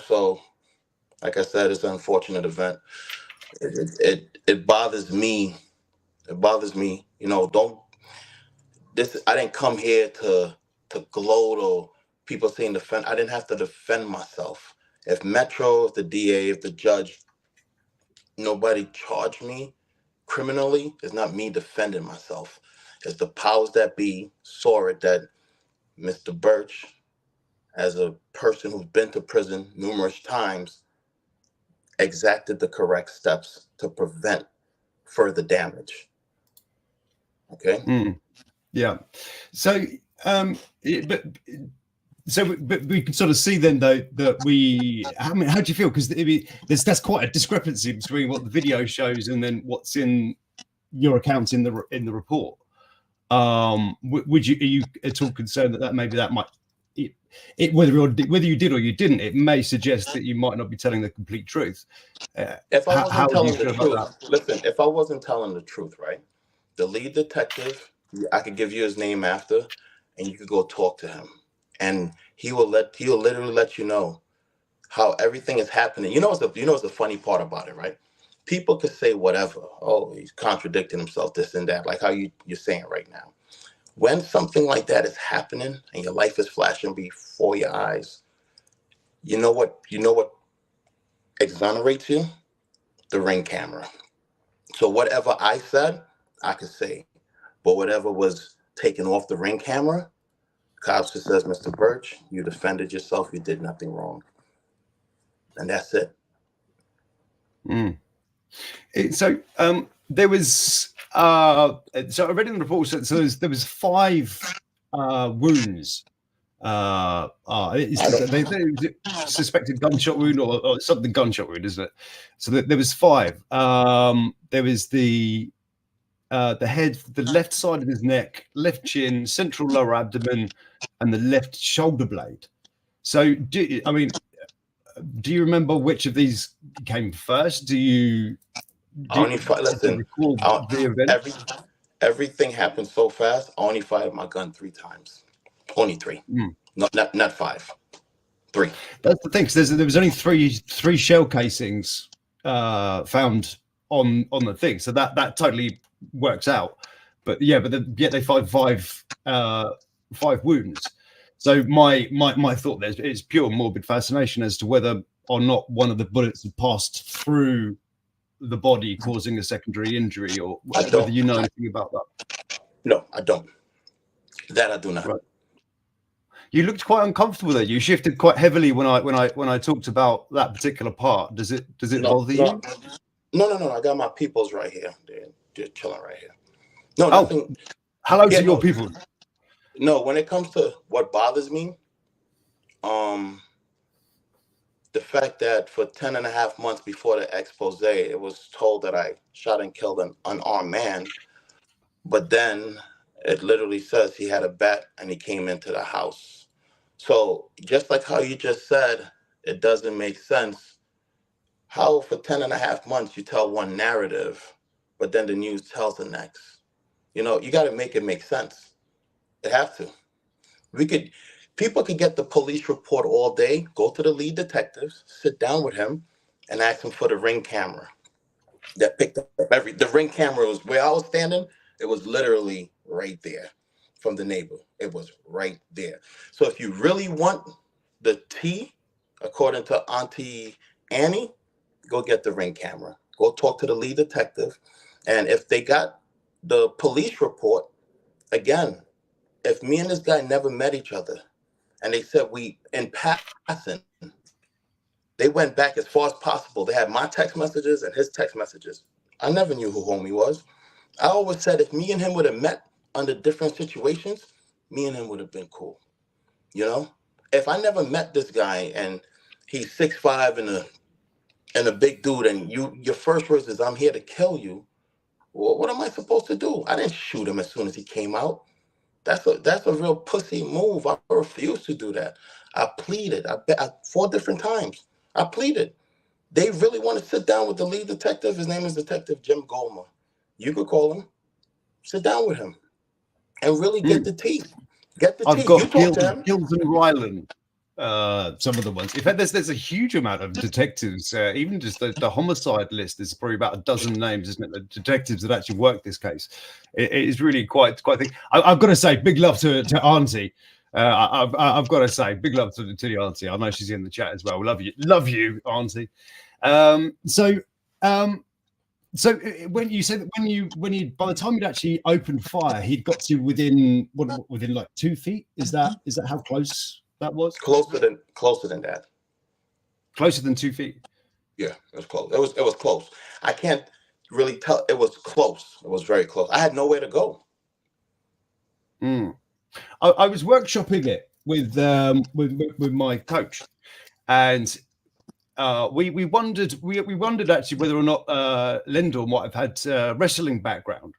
So like I said, it's an unfortunate event. It bothers me. It bothers me. I didn't come here to gloat or people saying defend. I didn't have to defend myself. If Metro, if the DA, if the judge, nobody charged me criminally, it's not me defending myself. It's the powers that be saw it that Mr. Birch, as a person who's been to prison numerous times, exacted the correct steps to prevent further damage. Okay. Yeah. So, but we can sort of see then, though, that I mean, how do you feel? Because that's quite a discrepancy between what the video shows and then what's in your accounts in the report. Are you at all concerned that maybe that might, whether you did or you didn't, it may suggest that you might not be telling the complete truth? If I wasn't telling the truth, that? listen, if I wasn't telling the truth, right? The lead detective, I could give you his name after, and you could go talk to him, and he'll literally let you know how everything is happening. You know what's the funny part about it, right? People could say whatever. Oh, he's contradicting himself, this and that, like how you're saying right now. When something like that is happening and your life is flashing before your eyes, you know what exonerates you? The Ring camera. So whatever I said, I could say, but whatever was taken off the Ring camera, cops just says, Mr. Birch, you defended yourself, you did nothing wrong, and that's it. So there was so I read in the report, so there was 5 wounds. They suspected gunshot wound or something gunshot wound, isn't it? So there was 5. There was the head, the left side of his neck, left chin, central lower abdomen, and the left shoulder blade. So do you remember which of these came first? Everything happened so fast. I only fired my gun 3 times. Only 3. Not 5. 3. That's the thing. Because there was only three shell casings found on the thing, so that totally works out. But yet they find 5 wounds. So my thought there is pure morbid fascination as to whether or not one of the bullets had passed through the body, causing a secondary injury, or whether you know anything about that. No, I don't. That I do not. Right. You looked quite uncomfortable there. You shifted quite heavily when I talked about that particular part. Does it bother you? No. I got my peoples right here. They're chilling right here. No, nothing. Hello to your people. No, when it comes to what bothers me, the fact that for 10.5 months before the expose, it was told that I shot and killed an unarmed man, but then it literally says he had a bat and he came into the house. So just like how you just said, it doesn't make sense how for 10.5 months you tell one narrative, but then the news tells the next. You got to make it make sense. It have to. People could get the police report all day, go to the lead detectives, sit down with him, and ask him for the Ring camera that picked up the Ring camera was where I was standing. It was literally right there from the neighbor. It was right there. So if you really want the tea, according to Auntie Annie, go get the Ring camera. Go talk to the lead detective. And if they got the police report, again, if me and this guy never met each other, and they said in passing, they went back as far as possible. They had my text messages and his text messages. I never knew who homie was. I always said if me and him would have met under different situations, me and him would have been cool. If I never met this guy and he's 6'5" and a big dude, and your first words is I'm here to kill you, well, what am I supposed to do? I didn't shoot him as soon as he came out. That's a real pussy move. I refuse to do that. I pleaded. I 4 different times. I pleaded. They really want to sit down with the lead detective. His name is Detective Jim Goldmer. You could call him, sit down with him, and really get the tea. Get the tea. I've got you talk to him. Gills and Ryland. Some of the ones. In fact, there's a huge amount of detectives. Even just the homicide list is probably about a dozen names, isn't it? The detectives that actually work this case. It is really quite a thing. I've got to say, big love to Auntie. I've got to say, big love to the auntie. I know she's in the chat as well. Love you, auntie. So when you said that when you by the time you'd actually opened fire, he'd got to within like 2 feet. Is that how close that was? Closer than that. Closer than 2 feet. Yeah, it was close. It was close. I can't really tell. It was close. It was very close. I had nowhere to go. I was workshopping it with my coach, and we wondered actually whether or not Lendor might have had wrestling background,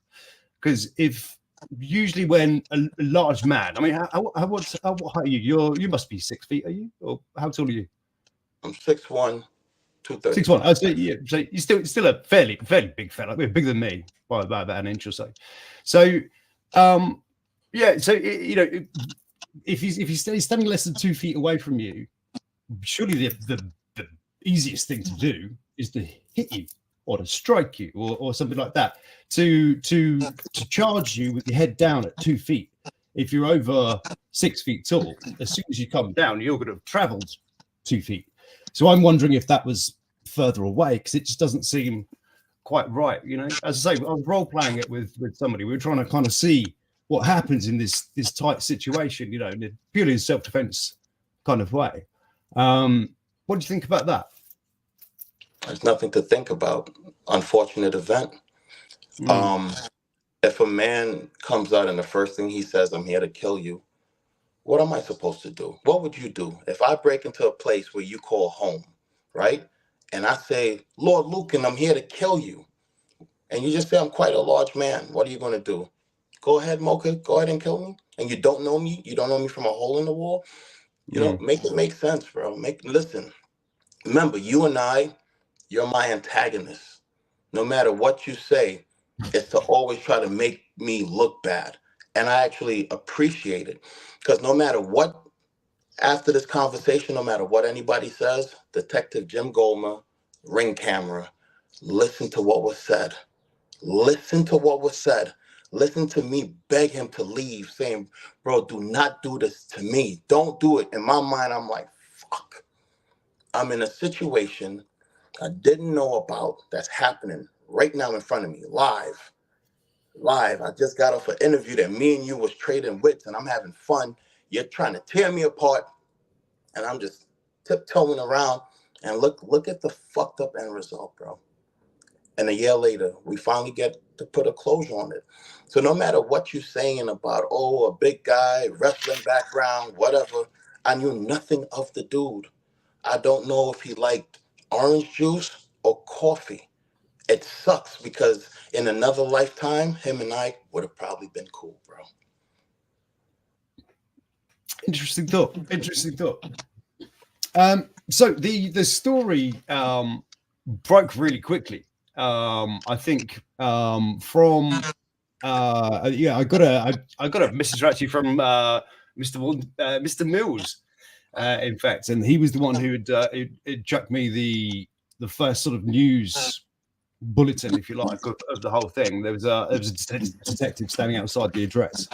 because if usually when a large man, I mean, what height are you? You must be 6 feet, are you? Or how tall are you? I'm 6'1", 230. 6'1". Oh, so you're still a fairly big fella. Bigger than me by about an inch or so. So yeah, so if he's standing less than 2 feet away from you, surely the easiest thing to do is to hit you or to strike you or something like that, to charge you with your head down at 2 feet. If you're over 6 feet tall, as soon as you come down, you're going to have traveled 2 feet. So I'm wondering if that was further away, because it just doesn't seem quite right. As I say, I was role playing it with somebody. We were trying to kind of see what happens in this tight situation, in purely in self-defense kind of way. What do you think about that? There's nothing to think about. Unfortunate event. If a man comes out and the first thing he says, "I'm here to kill you," what am I supposed to do? What would you do if I break into a place where you call home, right? And I say, "Lord Lukan, I'm here to kill you," and you just say, "I'm quite a large man." What are you going to do? Go ahead, Moka. Go ahead and kill me. And you don't know me. You don't know me from a hole in the wall. Make it make sense, bro. Listen. Remember, you and I, you're my antagonist. No matter what you say, it's to always try to make me look bad. And I actually appreciate it, because no matter what, after this conversation, no matter what anybody says, Detective Jim Goldmer, ring camera, listen to what was said. Listen to what was said. Listen to me beg him to leave, saying, "Bro, do not do this to me. Don't do it." In my mind, I'm like, fuck. I'm in a situation I didn't know about that's happening right now in front of me, live. I just got off an interview that me and you was trading wits, and I'm having fun. You're trying to tear me apart, and I'm just tiptoeing around. And look at the fucked up end result, bro. And a year later, we finally get to put a closure on it. So no matter what you're saying about, a big guy, wrestling background, whatever, I knew nothing of the dude. I don't know if he liked orange juice or coffee. It sucks, because in another lifetime, him and I would have probably been cool, bro. Interesting thought. So the story broke really quickly. I think from I got a message actually from Mr. Mills, in fact, and he was the one who had chucked me the first sort of news bulletin, if you like, of the whole thing. There was a detective standing outside the address.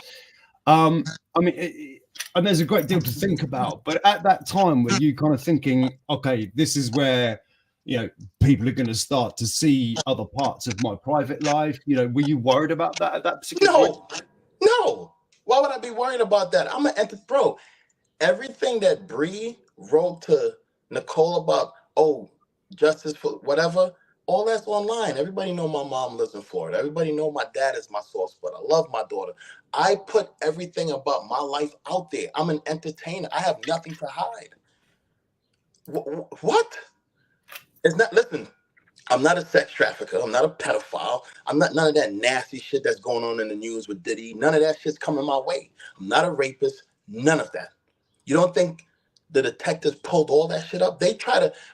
I mean, and there's a great deal to think about, but at that time, were you kind of thinking, okay, this is where people are going to start to see other parts of my private life? Were you worried about that at that particular point? No. Why would I be worried about that? I'm an bro. Everything that Bree wrote to Nicole about, justice for whatever, all that's online. Everybody know my mom lives in Florida. Everybody know my dad is my source, but I love my daughter. I put everything about my life out there. I'm an entertainer. I have nothing to hide. What? It's not. Listen, I'm not a sex trafficker. I'm not a pedophile. I'm not none of that nasty shit that's going on in the news with Diddy. None of that shit's coming my way. I'm not a rapist. None of that. You don't think the detectives pulled all that shit up?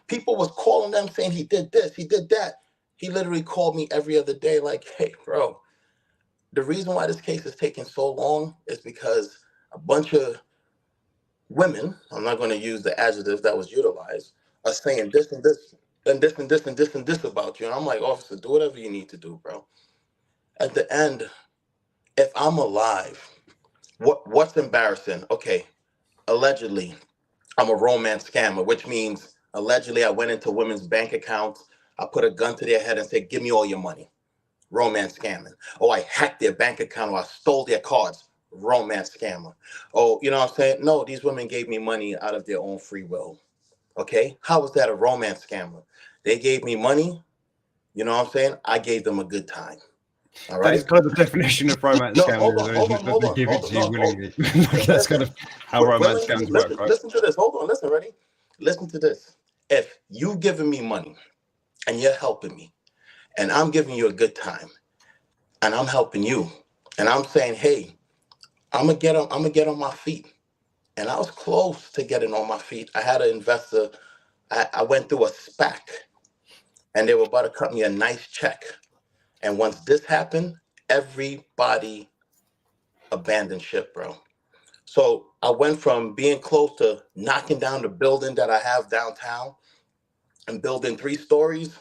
People was calling them saying he did this, he did that. He literally called me every other day like, "Hey, bro, the reason why this case is taking so long is because a bunch of women," I'm not going to use the adjective that was utilized, "are saying this and this and this and this and this and this about you." And I'm like, "Officer, do whatever you need to do, bro." At the end, if I'm alive, what's embarrassing? Okay, allegedly, I'm a romance scammer, which means allegedly I went into women's bank accounts. I put a gun to their head and said, give me all your money. Romance scamming. Oh, I hacked their bank account or I stole their cards. Romance scammer. Oh, you know what I'm saying? No, these women gave me money out of their own free will. Okay? How was that a romance scammer? They gave me money. You know what I'm saying? I gave them a good time. All That right? is kind of the definition of romance No, scamming, though, isn't it? That they give it to you no, hold willingly. Like, that's kind Listen, of how romance willingly, scams work, right? listen to this. Hold on, listen, ready? Listen to this. If you giving me money and you're helping me, and I'm giving you a good time, and I'm helping you, and I'm saying, hey, I'm gonna get on my feet. And I was close to getting on my feet. I had an investor. I went through a SPAC, and they were about to cut me a nice check. And once this happened, everybody abandoned ship, bro. So I went from being close to knocking down the building that I have downtown and building 3 stories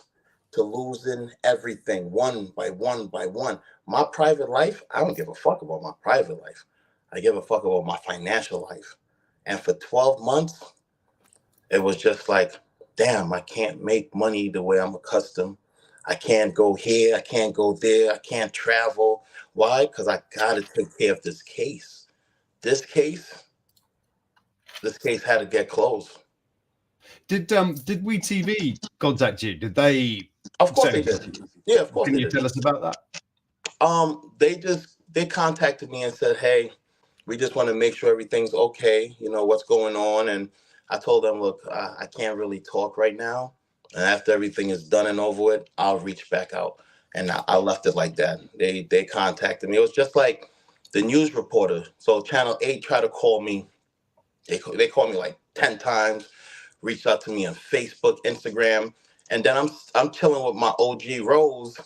to losing everything one by one by one. My private life, I don't give a fuck about my private life. I give a fuck about my financial life. And for 12 months, it was just like, damn, I can't make money the way I'm accustomed. I can't go here, I can't go there, I can't travel. Why? Because I gotta take care of this case. This case, this case had to get closed. Did WeTV contact you? Did they Of course say they anything did. to you? Yeah, of course Can they you did. tell us about that? They contacted me and said, hey, we just want to make sure everything's okay. You know what's going on, and I told them, look, I can't really talk right now, and after everything is done and over with, I'll reach back out. And I left it like that. They contacted me. It was just like the news reporter. So Channel 8 tried to call me. They called me like 10 times. Reached out to me on Facebook, Instagram, and then I'm chilling with my OG Rose,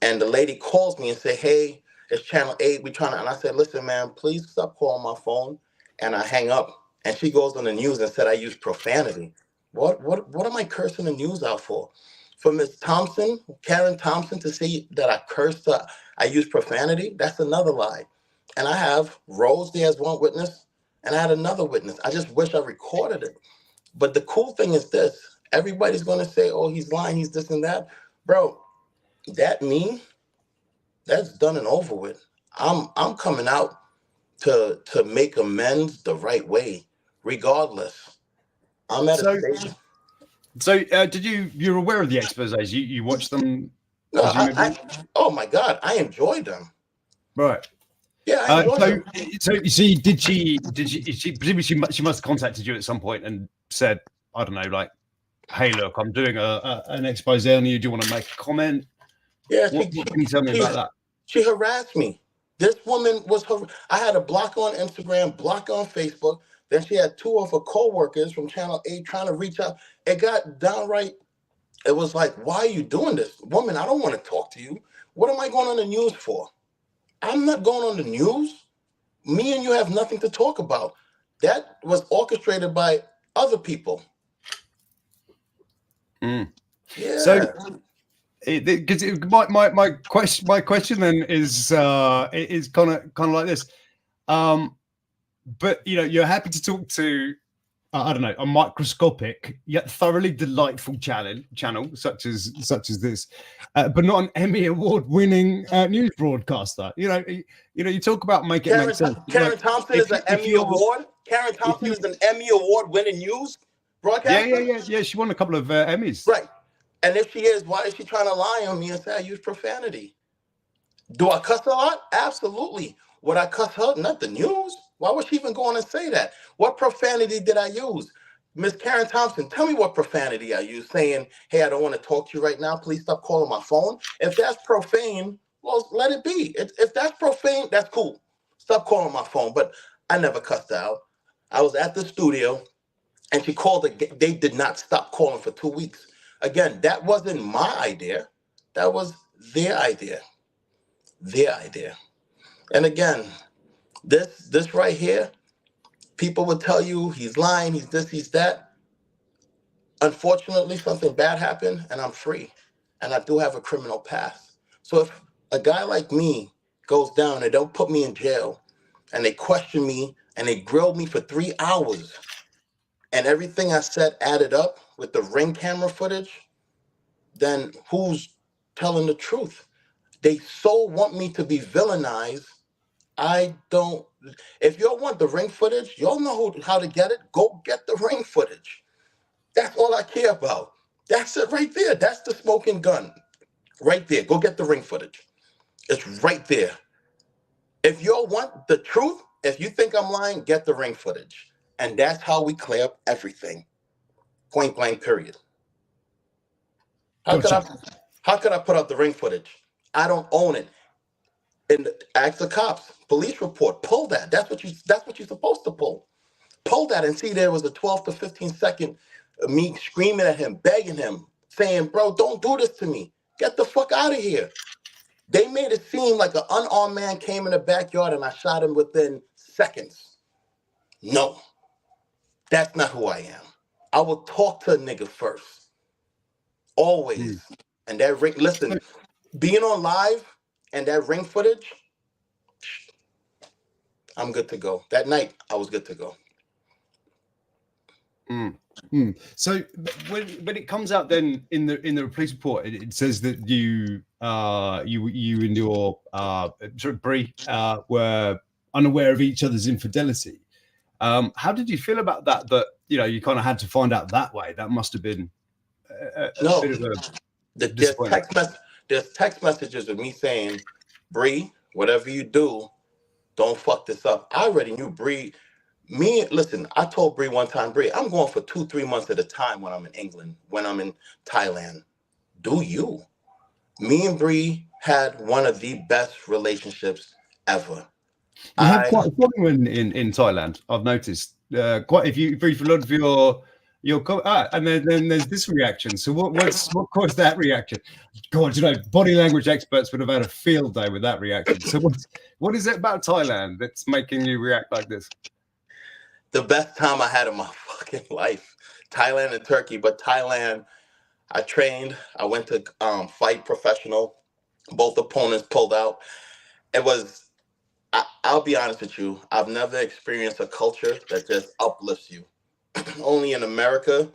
and the lady calls me and say, hey, it's Channel 8. We trying to, and I said, listen, man, please stop calling my phone. And I hang up. And she goes on the news and said I use profanity. What am I cursing the news out for? For Miss Thompson, Karen Thompson, to say that I cursed her, I use profanity, that's another lie. And I have Rose there as one witness, and I had another witness. I just wish I recorded it. But the cool thing is this, everybody's gonna say, oh, he's lying, he's this and that. Bro, that me, that's done and over with. I'm coming out to make amends the right way, regardless. I'm at a So, stage. did you're aware of the exposés? You watched them, No, presumably, oh my God, I enjoyed them. right? Yeah, I enjoyed them. So you see, she presumably she must have contacted you at some point and said, I don't know, like, hey, look, I'm doing an expose on you. Do you want to make a comment? Yeah, What can you tell me about that? she harassed me. This woman was her. I had a block on Instagram, block on Facebook. Then she had 2 of her co-workers from Channel 8 trying to reach out. It got downright. It was like, why are you doing this? Woman, I don't want to talk to you. What am I going on the news for? I'm not going on the news. Me and you have nothing to talk about. That was orchestrated by other people. Mm. Yeah. So, because my question then is kind of like this. But you're happy to talk to I don't know, a microscopic yet thoroughly delightful channel such as this, but not an Emmy award-winning news broadcaster. You talk about make it make sense. Karen Thompson is an Emmy award. Karen Thompson is an Emmy award-winning news broadcaster. Yeah. She won a couple of Emmys. Right. And if she is, why is she trying to lie on me and say I use profanity? Do I cuss a lot? Absolutely. Would I cuss her? Not the news. Why would she even go on and say that? What profanity did I use? Miss Karen Thompson, tell me what profanity I used, saying, hey, I don't want to talk to you right now. Please stop calling my phone. If that's profane, well, let it be. If that's profane, that's cool. Stop calling my phone. But I never cussed her out. I was at the studio, and she called it. They did not stop calling for 2 weeks. Again, that wasn't my idea. That was their idea. Their idea. And again, this right here, people would tell you he's lying, he's this, he's that. Unfortunately, something bad happened and I'm free. And I do have a criminal past. So if a guy like me goes down, they don't put me in jail, and they questioned me and they grilled me for 3 hours. And everything I said added up with the ring camera footage, then who's telling the truth? They so want me to be villainized. I don't. If y'all want the ring footage, y'all know how to get it. Go get the ring footage. That's all I care about. That's it right there. That's the smoking gun right there. Go get the ring footage. It's right there. If y'all want the truth, if you think I'm lying, get the ring footage. And that's how we clear up everything. Point blank, period. How could I Gotcha. how could I put up the ring footage? I don't own it. And ask the cops, police report, pull that. That's what you're supposed to pull. Pull that and see there was a 12 to 15 second me screaming at him, begging him, saying, bro, don't do this to me. Get the fuck out of here. They made it seem like an unarmed man came in the backyard and I shot him within seconds. No, that's not who I am. I will talk to a nigga first. Always. And that ring, listen, being on live and that ring footage, I'm good to go. That night, I was good to go. So when it comes out then in the police report, it says that you and your sort of Bree were unaware of each other's infidelity. How did you feel about that? That you kind of had to find out that way. That must have been a bit of a there's text messages of me saying, Bree, whatever you do, don't fuck this up. I already knew Bree. Listen, I told Bree one time, Bree, I'm going for 2-3 months at a time when I'm in England, when I'm in Thailand. Do you? Me and Bree had one of the best relationships ever. You have quite a following in Thailand. I've noticed quite if you brief a lot of your and then there's this reaction. So what caused that reaction? God, body language experts would have had a field day with that reaction. So what is it about Thailand that's making you react like this? The best time I had in my fucking life. Thailand and Turkey, but Thailand, I trained. I went to fight professional. Both opponents pulled out. It was, I'll be honest with you, I've never experienced a culture that just uplifts you. Only in America,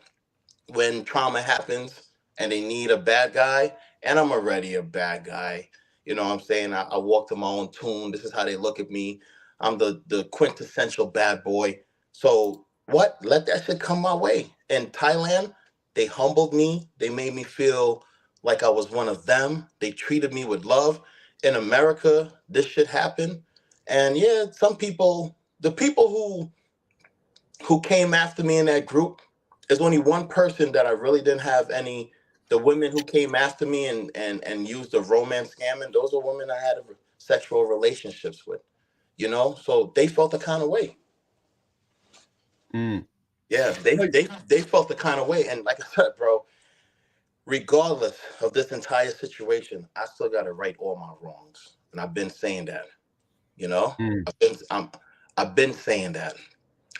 when trauma happens and they need a bad guy, and I'm already a bad guy. You know what I'm saying? I walk to my own tune. This is how they look at me. I'm the quintessential bad boy. So what? Let that shit come my way. In Thailand, they humbled me. They made me feel like I was one of them. They treated me with love. In America, this shit happened. And yeah, the people who came after me in that group, there's only one person that I really didn't have any. The women who came after me and used the romance scamming, those are women I had sexual relationships with. So they felt the kind of way. Yeah, they felt the kind of way. And like I said, bro, regardless of this entire situation, I still got to right all my wrongs. And I've been saying that, I've been saying that.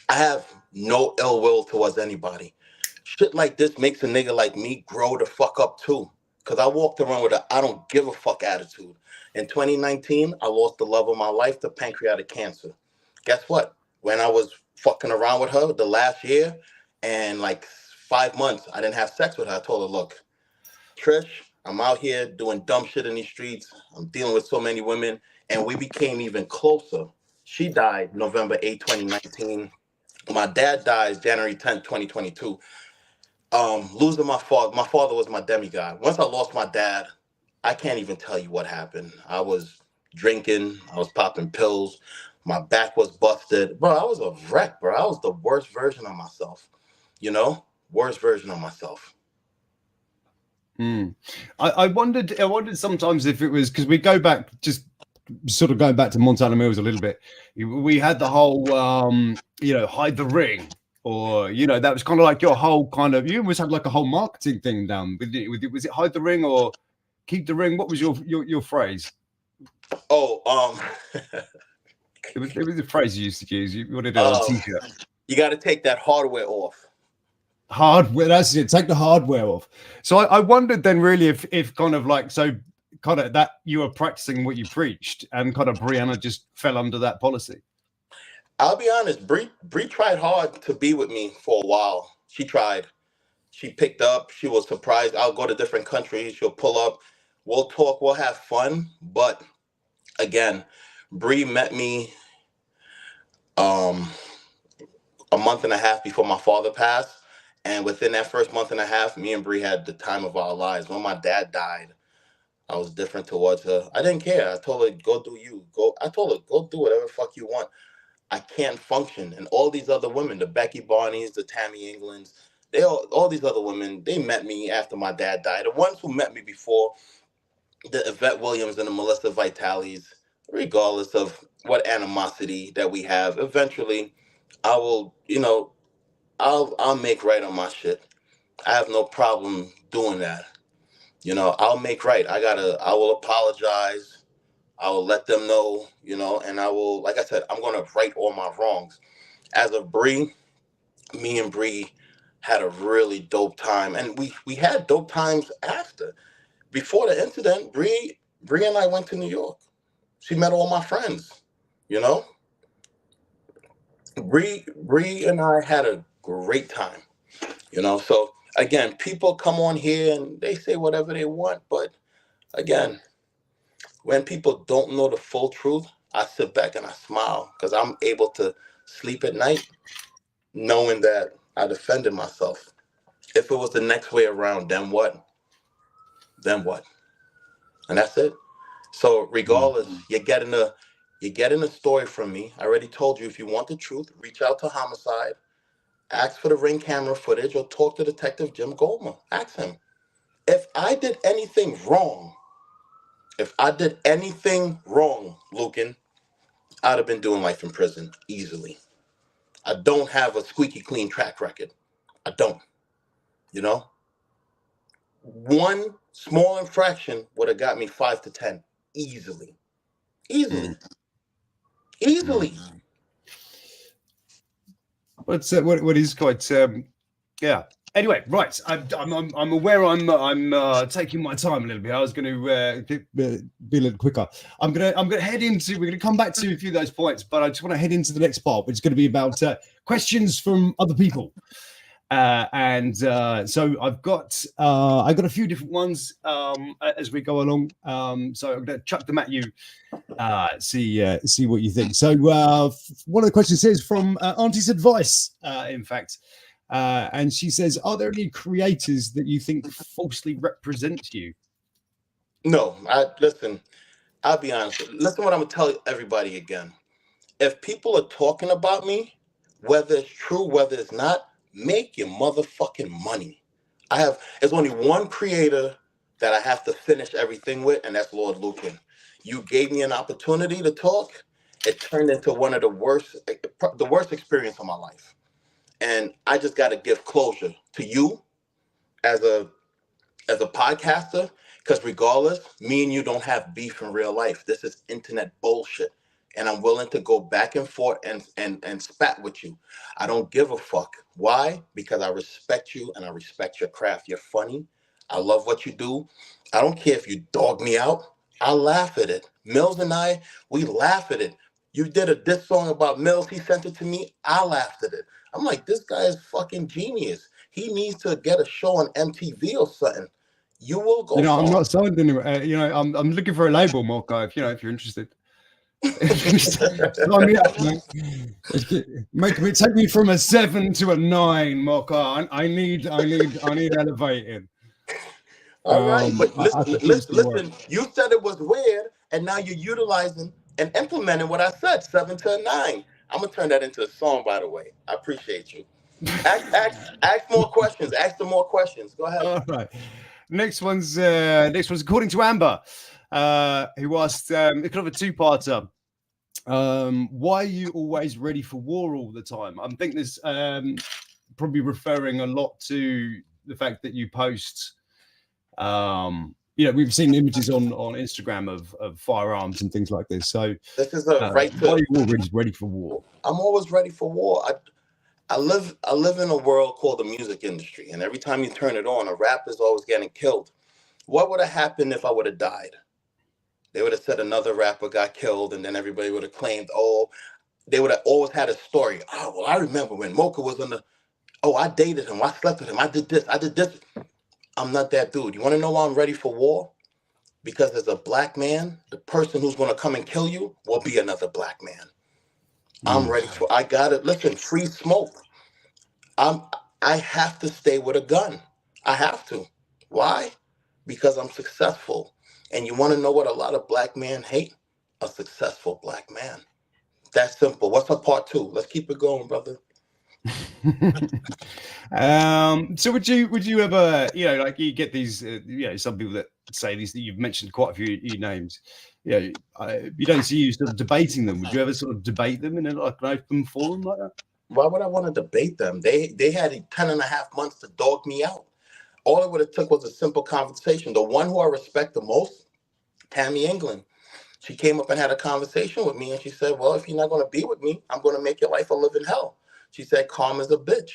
I have no ill will towards anybody. Shit like this makes a nigga like me grow the fuck up too. Cause I walked around with a I don't give a fuck attitude. In 2019, I lost the love of my life to pancreatic cancer. Guess what? When I was fucking around with her the last year and like 5 months, I didn't have sex with her. I told her, look, Trish, I'm out here doing dumb shit in these streets. I'm dealing with so many women. And we became even closer. She died November 8, 2019. My dad dies January 10th, 2022. Losing my father was my demigod. Once I lost my dad, I can't even tell you what happened. I was drinking, I was popping pills, my back was busted. Bro, I was a wreck, bro. I was the worst version of myself, worst version of myself. I wondered sometimes if it was because we go back, just sort of going back to Montana Mills a little bit. We had the whole, hide the ring, or that was kind of like your whole kind of. You almost had like a whole marketing thing down. Was it hide the ring or keep the ring? What was your phrase? Oh, it was a phrase you used to use. You wanted it on a t-shirt. You got to take that hardware off. Hardware, that's it. Take the hardware off. So I wondered then, really, if kind of like kind of that you were practicing what you preached, and kind of Brianna just fell under that policy. I'll be honest. Bree tried hard to be with me for a while. She tried. She picked up. She was surprised. I'll go to different countries. She'll pull up. We'll talk. We'll have fun. But again, Bree met me um, a month and a half before my father passed. And within that first month and a half, me and Bree had the time of our lives. When my dad died, I was different towards her. I didn't care. I told her, go do you. Go. I told her, go do whatever the fuck you want. I can't function. And all these other women, the Becky Barneys, the Tammy Englands, all these other women, they met me after my dad died. The ones who met me before, the Yvette Williams and the Melissa Vitalis, regardless of what animosity that we have, eventually I will, I'll make right on my shit. I have no problem doing that. I'll make right. I will apologize. I will let them know, and I will, like I said, I'm gonna right all my wrongs. As of Bree, me and Bree had a really dope time, and we had dope times after. Before the incident, Bree and I went to New York. She met all my friends. You know, Bree and I had a great time. So again, people come on here and they say whatever they want, but again, when people don't know the full truth, I sit back and I smile because I'm able to sleep at night knowing that I defended myself. If it was the next way around, then what? Then what? And that's it. So regardless, you're getting a story from me. I already told you if you want the truth, reach out to Homicide, ask for the ring camera footage, or talk to Detective Jim Goldman. Ask him. If I did anything wrong, Lukan, I'd have been doing life in prison easily. I don't have a squeaky clean track record. I don't. You know, one small infraction would have got me 5 to 10 easily, easily, Mm. easily. But what is quite yeah. Anyway, right. I'm aware I'm taking my time a little bit. I was going to be a little quicker. I'm gonna head into. We're gonna come back to a few of those points, but I just want to head into the next part, which is going to be about questions from other people. So I've got a few different ones as we go along. So I'm going to chuck them at you. See what you think. So one of the questions is from Auntie's Advice, in fact. And she says, are there any creators that you think falsely represent you? No, listen. I'll be honest. Listen, what I'm gonna tell everybody again. If people are talking about me, whether it's true, whether it's not, make your motherfucking money. There's only one creator that I have to finish everything with, and that's Lord Lukan. You gave me an opportunity to talk. It turned into one of the worst experience of my life. And I just got to give closure to you as a podcaster, because regardless, me and you don't have beef in real life. This is internet bullshit. And I'm willing to go back and forth and spat with you. I don't give a fuck. Why? Because I respect you and I respect your craft. You're funny. I love what you do. I don't care if you dog me out. I laugh at it. Mills and I, we laugh at it. You did a diss song about Mills. He sent it to me. I laughed at it. I'm like, this guy is fucking genius. He needs to get a show on MTV or something. You will go I'm far. not signed anywhere. I'm looking for a label, Moka. If you're interested, sign me up, man. Take me from a 7 to a 9, Moka. I need elevating. All right, but I listen, could use listen, some work. listen. You said it was weird, and now you're utilizing and implementing what I said, 7 to 9. I'm gonna turn that into a song, by the way. I appreciate you. Ask more questions. Ask them more questions. Go ahead. All right. Next one's according to Amber, who asked it's kind of a two-parter. Why are you always ready for war all the time? I think this probably referring a lot to the fact that you post. We've seen images on Instagram of firearms and things like this. So This is a right why are to. you always ready for war? I'm always ready for war. I live in a world called the music industry, and every time you turn it on, a rapper's always getting killed. What would have happened if I would have died? They would have said another rapper got killed, and then everybody would have claimed, oh, they would have always had a story. Oh, well, I remember when Moka was on the, oh, I dated him, I slept with him, I did this, I did this. I'm not that dude. You want to know why I'm ready for war? Because as a black man, the person who's going to come and kill you will be another black man. I'm ready for, I got it. Listen, free smoke. I'm, I have to stay with a gun. I have to. Why? Because I'm successful. And you want to know what a lot of black men hate? A successful black man. That's simple. What's up, part two? Let's keep it going, brother. So would you ever, you know, like you get these, you know, some people that say these, you've mentioned quite a few names, you know, you don't see you sort of debating them. Would you ever sort of debate them in a, like an open forum like that? Why would I want to debate them? They had 10 and a half months to dog me out. All it would have took was a simple conversation. The one who I respect the most, Tammy England, she came up and had a conversation with me, and she said, well, if you're not going to be with me, I'm going to make your life a living hell. She said, karma's a bitch.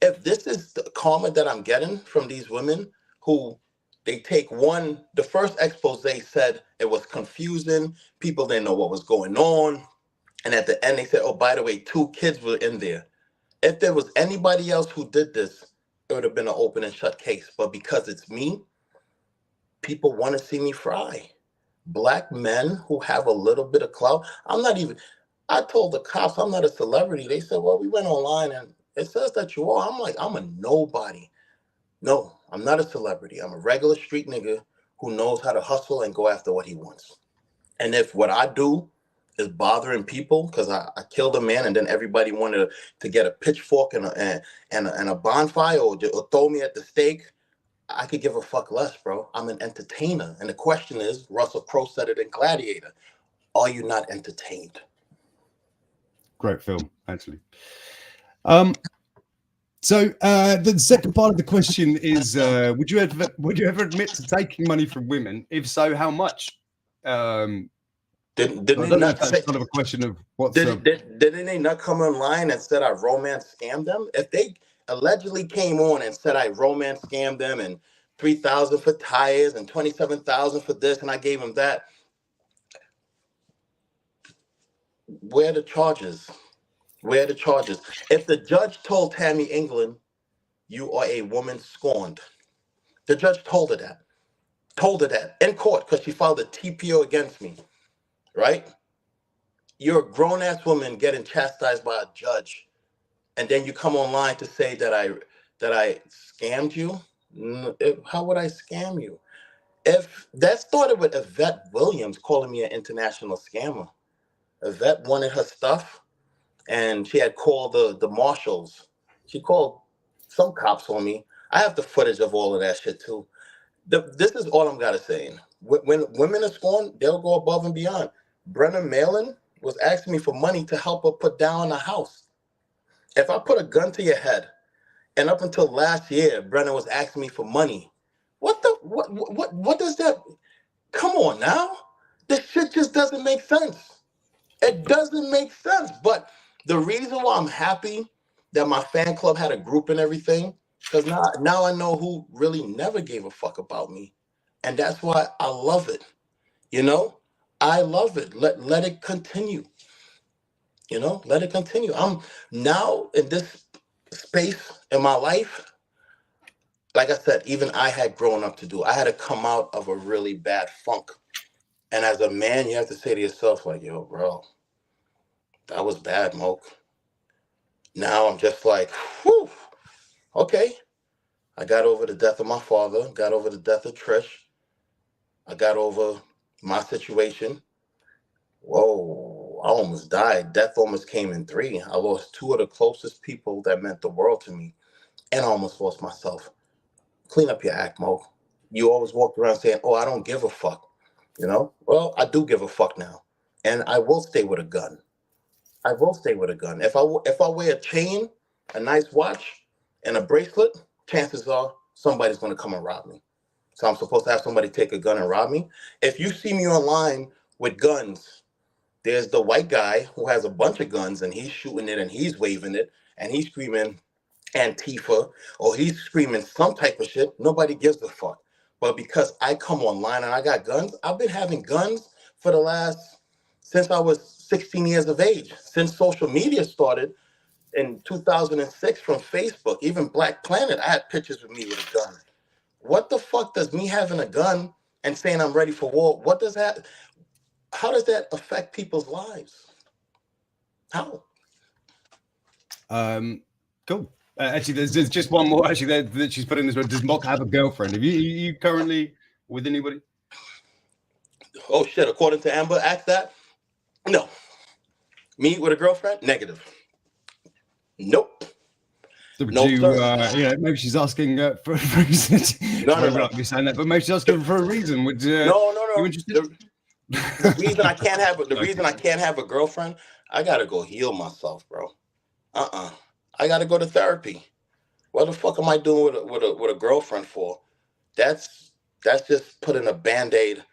If this is the karma that I'm getting from these women who they take one, the first expose said it was confusing, people didn't know what was going on. And at the end, they said, oh, by the way, 2 kids were in there. If there was anybody else who did this, it would have been an open and shut case. But because it's me, people want to see me fry. Black men who have a little bit of clout. I told the cops I'm not a celebrity. They said, well, we went online and it says that you are. I'm like, I'm a nobody. No, I'm not a celebrity. I'm a regular street nigga who knows how to hustle and go after what he wants. And if what I do is bothering people because I killed a man and then everybody wanted to get a pitchfork and a bonfire or throw me at the stake, I could give a fuck less, bro. I'm an entertainer. And the question is, Russell Crowe said it in Gladiator, are you not entertained? Great film, actually. So the second part of the question is, would you ever admit to taking money from women? If so, how much? Didn't I don't they know if not that's say, kind of a question of what's didn't they not come online and said I romance scammed them? If they allegedly came on and said I romance scammed them and 3,000 for tires and 27,000 for this and I gave them that, where are the charges? Where are the charges? If the judge told Tammy England, you are a woman scorned, the judge told her that in court because she filed a TPO against me, right? You're a grown ass woman getting chastised by a judge, and then you come online to say that I scammed you. How would I scam you? If that started with Yvette Williams calling me an international scammer. Yvette wanted her stuff, and she had called the marshals. She called some cops on me. I have the footage of all of that shit too. This is all I'm gotta say. When women are scorned, they'll go above and beyond. Brenna Malin was asking me for money to help her put down a house. If I put a gun to your head, and up until last year, Brenna was asking me for money. What does that? Come on now, this shit just doesn't make sense. It doesn't make sense. But the reason why I'm happy that my fan club had a group and everything, because now I know who really never gave a fuck about me, and that's why I love it. You know, I love it. Let it continue. Let it continue. I'm now in this space in my life. Like I said, even I had grown up to do. I had to come out of a really bad funk. And as a man, you have to say to yourself, like, yo, bro, that was bad, Moke. Now I'm just like, whew, okay. I got over the death of my father, got over the death of Trish. I got over my situation. Whoa, I almost died. Death almost came in 3. I lost 2 of the closest people that meant the world to me, and I almost lost myself. Clean up your act, Mo. You always walked around saying, oh, I don't give a fuck. Well, I do give a fuck now. And I will stay with a gun. I will stay with a gun. If I wear a chain, a nice watch, and a bracelet, chances are somebody's going to come and rob me. So I'm supposed to have somebody take a gun and rob me. If you see me online with guns, there's the white guy who has a bunch of guns and he's shooting it and he's waving it and he's screaming Antifa or he's screaming some type of shit. Nobody gives a fuck. But because I come online and I got guns, I've been having guns for the last since I was 16 years of age, since social media started in 2006 from Facebook, even Black Planet, I had pictures with me with a gun. What the fuck does me having a gun and saying I'm ready for war, what does that, how does that affect people's lives? How? Cool. Actually, there's just one more actually that she's put in this one. Does Moka have a girlfriend? Have you currently with anybody? Oh shit, according to Amber, ask that? No. Me with a girlfriend? Negative. Nope. No, sir. Maybe she's asking for a reason. No. Not be saying that, but maybe she's asking for a reason. Would no. You interested? The reason I can't have a girlfriend, I gotta go heal myself, bro. I gotta go to therapy. What the fuck am I doing with a girlfriend for? That's just putting a Band-Aid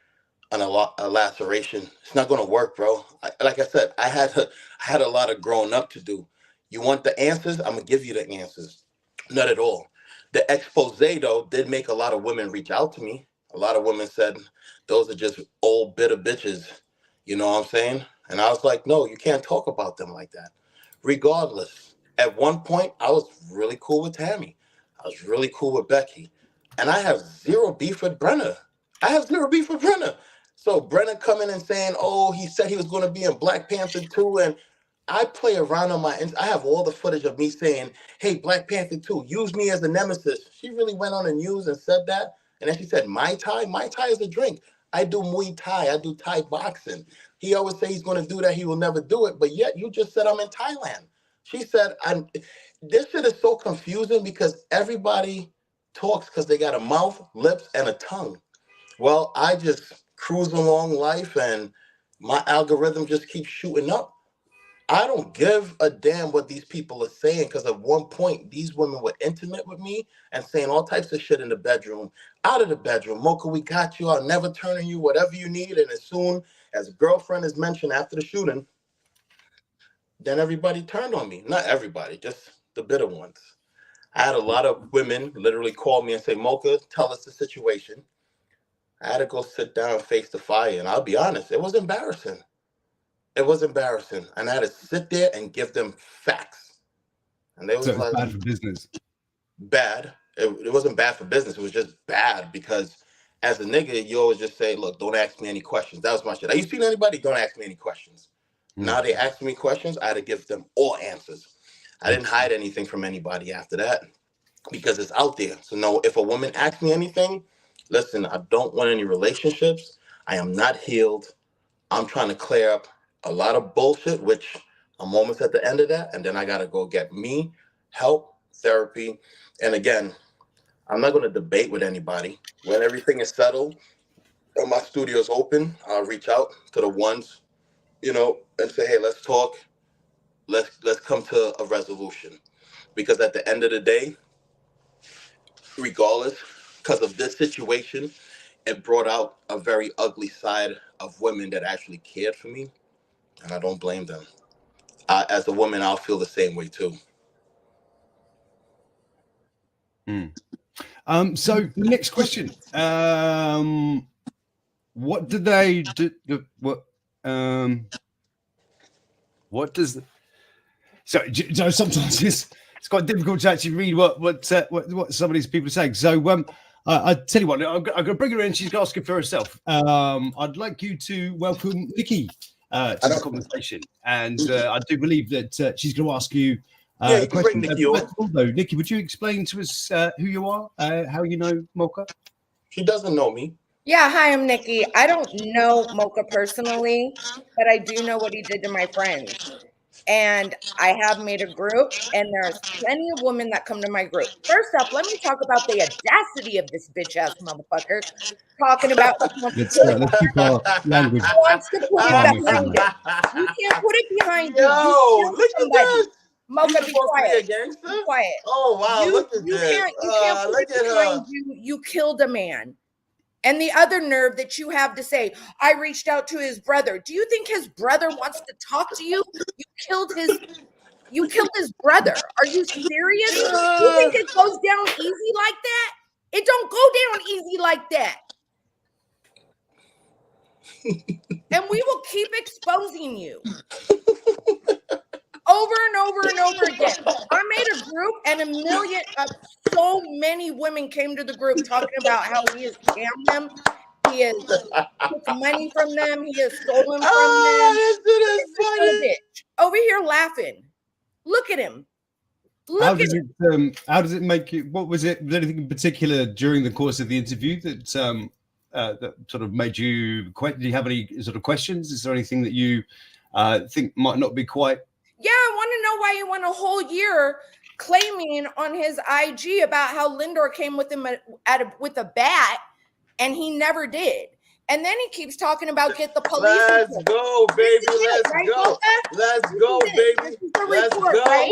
on a laceration. It's not gonna work, bro. Like I said, I had a lot of growing up to do. You want the answers? I'm gonna give you the answers. Not at all. The expose, though, did make a lot of women reach out to me. A lot of women said, those are just old, bitter bitches. You know what I'm saying? And I was like, no, you can't talk about them like that. Regardless, at one point, I was really cool with Tammy. I was really cool with Becky. And I have zero beef with Brenna. So Brenna coming and saying, oh, he said he was going to be in Black Panther 2, and I play around on I have all the footage of me saying, hey, Black Panther 2, use me as a nemesis. She really went on the news and said that. And then she said, Mai Tai? Mai Tai is a drink. I do Muay Thai. I do Thai boxing. He always say he's going to do that. He will never do it. But yet you just said I'm in Thailand. She said, this shit is so confusing because everybody talks because they got a mouth, lips, and a tongue. Well, I just cruise along life and my algorithm just keeps shooting up. I don't give a damn what these people are saying because at one point, these women were intimate with me and saying all types of shit in the bedroom, out of the bedroom. Moka, we got you. I'll never turn on you, whatever you need. And as soon as a girlfriend is mentioned after the shooting, then everybody turned on me. Not everybody, just the bitter ones. I had a lot of women literally call me and say, Moka, tell us the situation. I had to go sit down and face the fire. And I'll be honest, it was embarrassing. And I had to sit there and give them facts. And they was like, bad for business. Bad. It wasn't bad for business. It was just bad because as a nigga, you always just say, look, don't ask me any questions. That was my shit. Are you seeing anybody? Don't ask me any questions. Now they ask me questions. I had to give them all answers. I didn't hide anything from anybody after that because it's out there. So no, if a woman asks me anything, listen, I don't want any relationships. I am not healed. I'm trying to clear up a lot of bullshit, which I'm almost at the end of that. And then I got to go get me help, therapy. And again, I'm not going to debate with anybody. When everything is settled and my studio's open, I'll reach out to the ones, and say, hey, let's talk. Let's come to a resolution. Because at the end of the day, regardless, because of this situation, it brought out a very ugly side of women that actually cared for me. And I don't blame them. As a woman, I'll feel the same way too. So the next question. What do they do? What does? So sometimes it's quite difficult to actually read what some of these people are saying. So I tell you what, I'm going to bring her in. She's asking for herself. I'd like you to welcome Nikki to the conversation, and I do believe that she's going to ask you a question. Although, Nikki, would you explain to us who you are, how you know Moka? She doesn't know me. Yeah, hi, I'm Nikki. I don't know Moka personally, but I do know what he did to my friends. And I have made a group, and there's plenty of women that come to my group. First up, let me talk about the audacity of this bitch-ass motherfucker talking about let's keep our language. wants to put it behind it. You can't put it behind you. Yo, look at this. Moka, be quiet. Be quiet. Oh, wow, look at this. You can't put it behind you. You killed a man. And the other nerve that you have to say, I reached out to his brother. Do you think his brother wants to talk to you? You killed his brother. Are you serious? You think it goes down easy like that? It don't go down easy like that. And we will keep exposing you. Over and over and over again. I made a group and so many women came to the group talking about how he has scammed them. He has took money from them. He has stolen from them. This shit is funny. Bitch over here laughing. Look at him. How does it make you? What was it? Was there anything in particular during the course of the interview that that sort of made you? Do you have any sort of questions? Is there anything that you think might not be quite? Yeah, I want to know why he went a whole year claiming on his IG about how Lendor came with him with a bat, and he never did. And then he keeps talking about get the police. Let's go, baby. Let's go. Let's go, baby. Let's go. Right?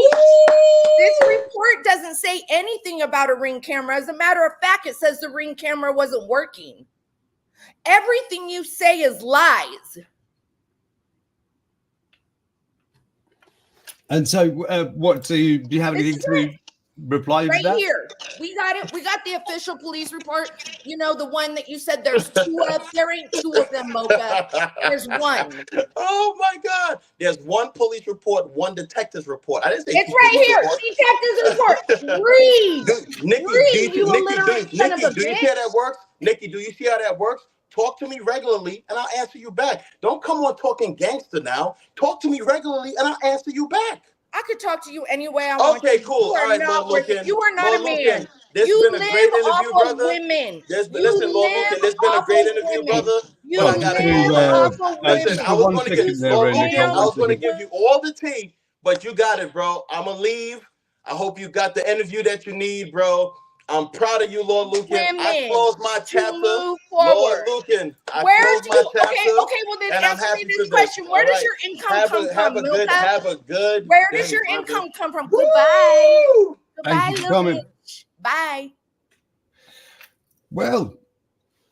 This report doesn't say anything about a Ring camera. As a matter of fact, it says the Ring camera wasn't working. Everything you say is lies. And so, what do you have anything to reply to that? Right here, we got it. We got the official police report. You know, the one that you said there's two of. There ain't two of them, Moka. There's one. Oh my God! There's one police report, one detective's report. I didn't say it's right here. Detective's report. Read. Nikki, do you see how that works? Nikki, do you see how that works? Talk to me regularly and I'll answer you back. Don't come on talking gangster now. Talk to me regularly and I'll answer you back. I could talk to you any way I want. Okay, cool. All right, Lord Lukan. You are not a man. This has been a great interview, brother. Women. Listen, Lord Lukan, this has been a great interview, brother. Listen, I was going to give you all the tea, but you got it, bro. I'm going to leave. I hope you got the interview that you need, bro. I'm proud of you, Lord Lukan. I closed my chapter. Lord Lukan, I closed my chapter. Okay, well then answer me this question. Where does your income come from, Milka? Have a good Where does your income come from? Goodbye. Goodbye, Lukan. Bye. Well,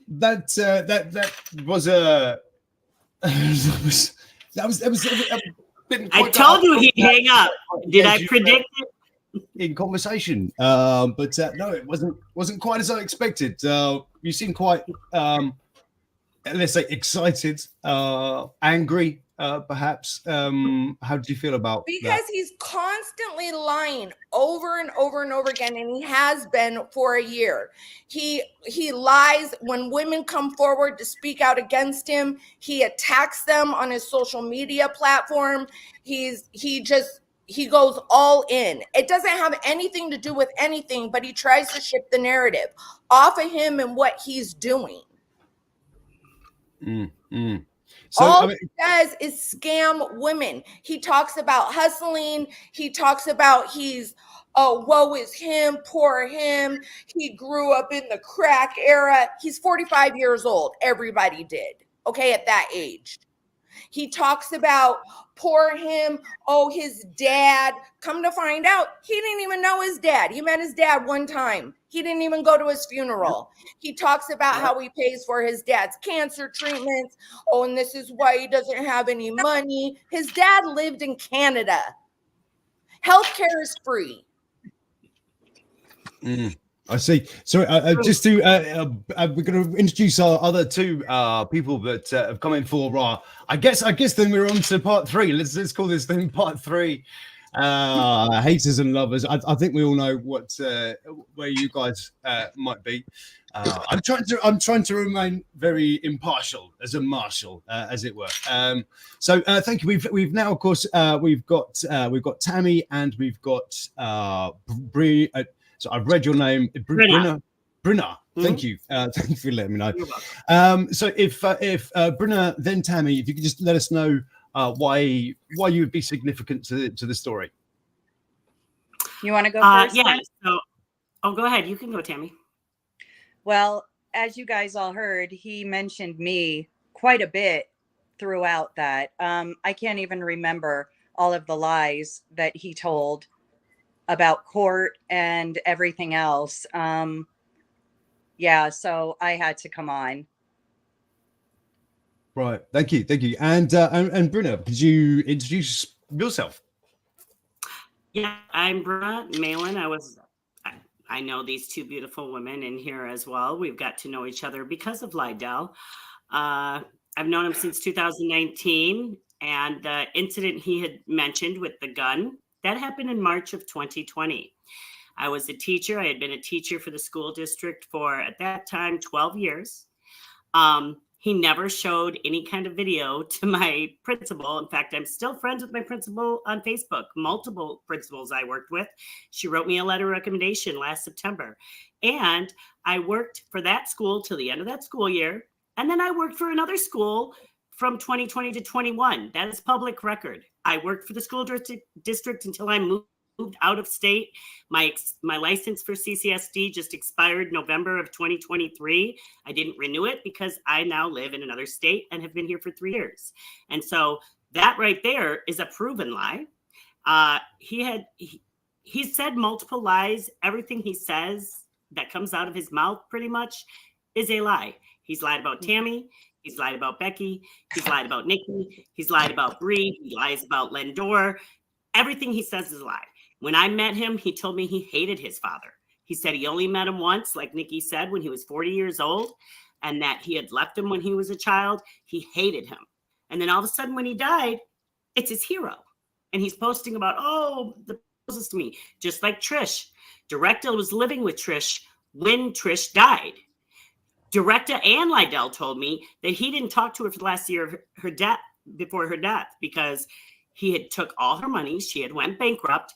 that was a that was I told you he'd hang up. Did I predict it? In conversation, but no, it wasn't quite as I expected. You seem quite, let's say, excited, angry, perhaps. How do you feel about because that? He's constantly lying over and over and over again, and he has been for a year. He lies when women come forward to speak out against him. He attacks them on his social media platform. He goes all in. It doesn't have anything to do with anything, but he tries to shift the narrative off of him and what he's doing. So, all he does is scam women. He talks about hustling. He talks about woe is him, poor him. He grew up in the crack era. He's 45 years old. Everybody did. Okay, at that age. He talks about poor him. Oh, his dad. Come to find out, he didn't even know his dad. He met his dad one time. He didn't even go to his funeral. He talks about how he pays for his dad's cancer treatments. Oh, and this is why he doesn't have any money. His dad lived in Canada. Healthcare is free. I see. So just to we're going to introduce our other two people that have come in for I guess then we're on to part three. Let's call this thing part three. Haters and lovers. I think we all know what where you guys might be. I'm trying to remain very impartial as a marshal, as it were. So thank you. We've now, of course, we've got Tammy and we've got Brie. So I've read your name, Brynna. Thank you. Thank you for letting me know. So if Brynna, then Tammy, if you could just let us know why you would be significant to the story. You want to go first? Yeah. So, go ahead. You can go, Tammy. Well, as you guys all heard, he mentioned me quite a bit throughout that. I can't even remember all of the lies that he told about court and everything else. Yeah, so I had to come on. Right. Thank you. And Brynna, could you introduce yourself? Yeah, I'm Brynna Malin. I know these two beautiful women in here as well. We've got to know each other because of Lydell. I've known him since 2019, and the incident he had mentioned with the gun, that happened in March of 2020. I was a teacher. I had been a teacher for the school district for, at that time, 12 years. He never showed any kind of video to my principal. In fact, I'm still friends with my principal on Facebook, multiple principals I worked with. She wrote me a letter of recommendation last September. And I worked for that school till the end of that school year. And then I worked for another school from 2020 to 21. That is public record. I worked for the school district until I moved out of state. My license for CCSD just expired November of 2023. I didn't renew it because I now live in another state and have been here for 3 years. And so that right there is a proven lie. He said multiple lies. Everything he says that comes out of his mouth pretty much is a lie. He's lied about Tammy. He's lied about Becky. He's lied about Nikki. He's lied about Bree. He lies about Lendor. Everything he says is a lie. When I met him, he told me he hated his father. He said he only met him once, like Nikki said, when he was 40 years old, and that he had left him when he was a child. He hated him. And then all of a sudden when he died, it's his hero. And he's posting about, oh, the closest to me, just like Trish. Director was living with Trish when Trish died. Director and Lydell told me that he didn't talk to her for the last year of her death, before her death, because he had took all her money. She had went bankrupt,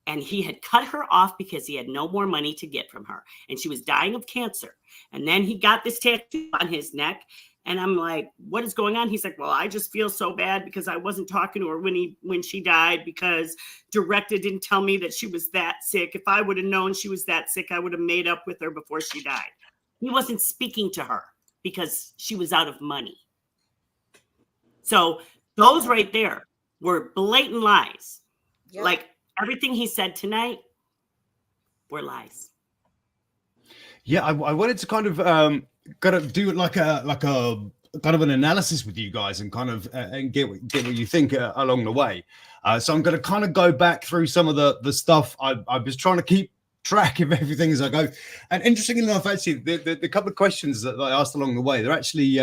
and he had cut her off because he had no more money to get from her. And she was dying of cancer. And then he got this tattoo on his neck. And I'm like, what is going on? He's like, well, I just feel so bad because I wasn't talking to her when she died, because Director didn't tell me that she was that sick. If I would have known she was that sick, I would have made up with her before she died. He wasn't speaking to her because she was out of money. So those right there were blatant lies. Yep. Like everything he said tonight were lies. Yeah, I wanted to kind of do like a kind of an analysis with you guys and kind of and get what you think along the way. So I'm going to kind of go back through some of the stuff I was trying to keep track of everything as I go. And interestingly enough, actually, the couple of questions that I asked along the way, they're actually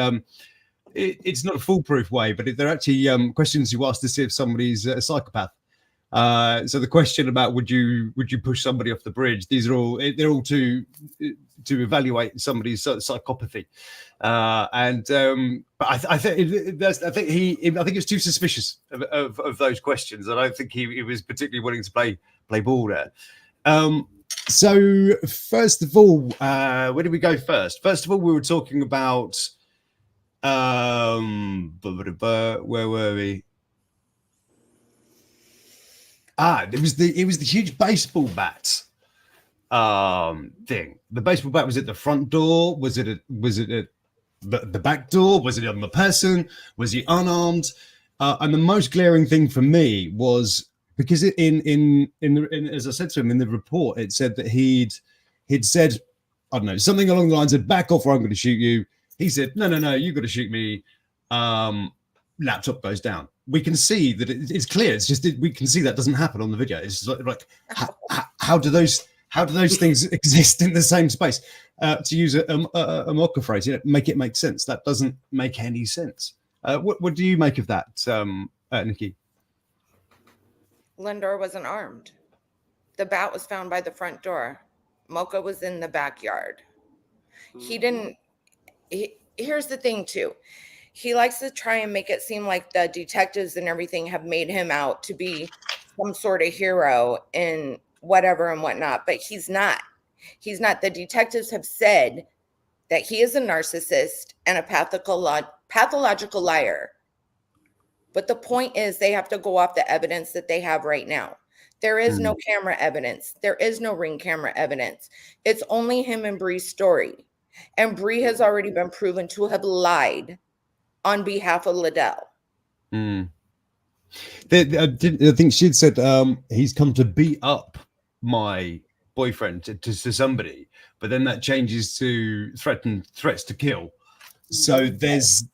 it's not a foolproof way, but they're actually questions you ask to see if somebody's a psychopath. So the question about would you push somebody off the bridge? They're all to evaluate somebody's psychopathy. But I think it's too suspicious of those questions. I don't think he was particularly willing to play ball there. So first of all, where did we go first? First of all, we were talking about where were we? It was the huge baseball bat thing. The baseball bat was at the front door. Was it at the back door? Was it on the person? Was he unarmed? And the most glaring thing for me was because in as I said to him in the report, it said that he'd said, I don't know, something along the lines of "back off or I'm going to shoot you." He said, "No, you got to shoot me." Laptop goes down. We can see that it's clear. It's just we can see that doesn't happen on the video. It's like how do those things exist in the same space? To use a Moka phrase, make it make sense. That doesn't make any sense. What do you make of that, Nikki? Lendor wasn't armed. The bat was found by the front door. Moka was in the backyard. He didn't. Here's the thing, too. He likes to try and make it seem like the detectives and everything have made him out to be some sort of hero and whatever and whatnot, but he's not. He's not. The detectives have said that he is a narcissist and a pathological liar. But the point is they have to go off the evidence that they have right now. There is no camera evidence. There is no ring camera evidence. It's only him and Bree's story. And Bree has already been proven to have lied on behalf of Lydell. I think she'd said he's come to beat up my boyfriend to somebody, but then that changes to threats to kill. So there's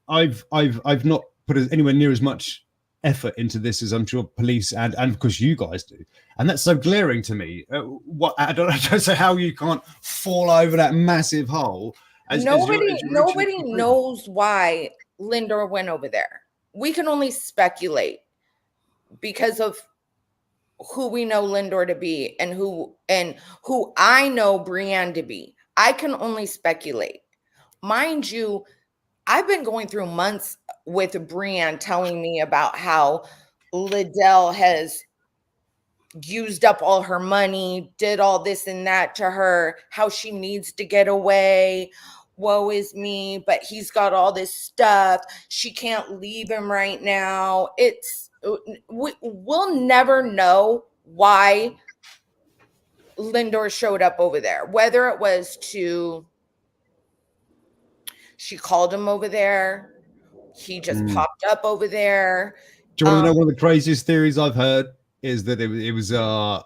I've not put anywhere near as much effort into this as I'm sure police and of course you guys do, and that's so glaring to me. I don't know how you can't fall over that massive hole Nobody knows why Lendor went over there. We can only speculate because of who we know Lendor to be and who I know Brienne to be. I can only speculate. Mind you, I've been going through months with Brienne telling me about how Liddell has used up all her money, did all this and that to her, how she needs to get away. Woe is me, but he's got all this stuff. She can't leave him right now. We'll never know why Lendor showed up over there, whether it was she called him over there, he just popped up over there. Do you want to know one of the craziest theories I've heard is that it was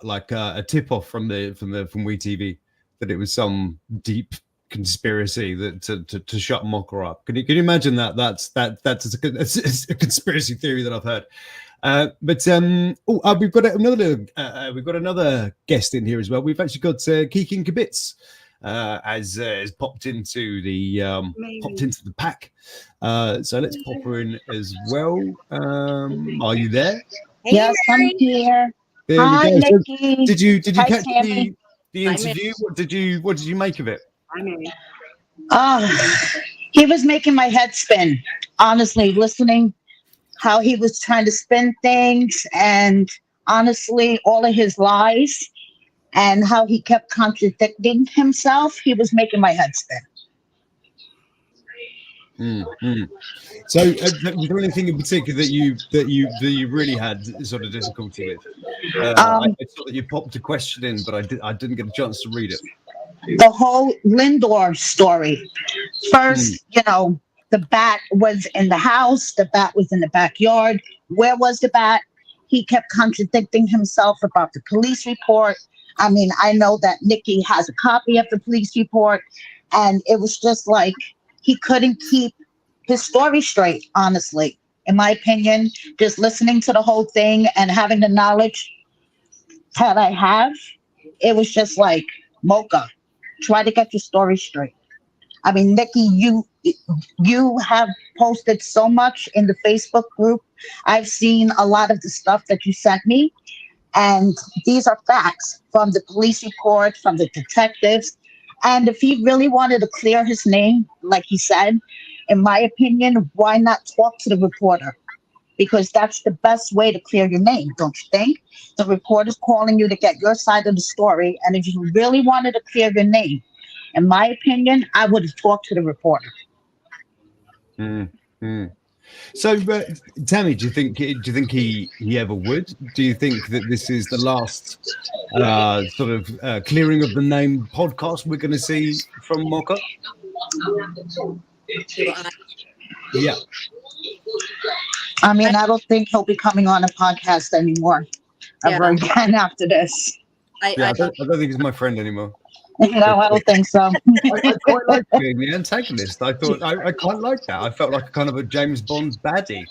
like a tip off from WeTV, that it was some deep conspiracy that to shut Moka up. Can you imagine that? That's a conspiracy theory that I've heard. We've got another guest in here as well. We've actually got Keegan Kibitz has popped into the pack. So let's pop her in as well. Are you there? Yes, I'm here. There Hi, we go. Nikki. So did you Hi, catch Sammy. the interview? What did you make of it? He was making my head spin. Honestly, listening how he was trying to spin things, and honestly, all of his lies, and how he kept contradicting himself. He was making my head spin. So, was there anything in particular that you really had sort of difficulty with? I saw that you popped a question in, but I didn't get a chance to read it. The whole Lendor story. First, the bat was in the house. The bat was in the backyard. Where was the bat? He kept contradicting himself about the police report. I mean, I know that Nikki has a copy of the police report, and it was just like he couldn't keep his story straight, honestly. In my opinion, just listening to the whole thing and having the knowledge that I have, it was just like, Moka, try to get your story straight. I mean, Nikki, you have posted so much in the Facebook group. I've seen a lot of the stuff that you sent me, and these are facts from the police report, from the detectives. And if he really wanted to clear his name, like he said, in my opinion, why not talk to the reporter? Because that's the best way to clear your name, don't you think? The reporter's calling you to get your side of the story. And if you really wanted to clear your name, in my opinion, I would have talked to the reporter. So, Tammy, do you think he ever would? Do you think that this is the last sort of clearing of the name podcast we're going to see from Moka? Yeah. I mean, I don't think he'll be coming on a podcast anymore ever again after this. I don't think he's my friend anymore. No, I don't think so. I quite like being the antagonist. I thought I quite like that. I felt like kind of a James Bond baddie.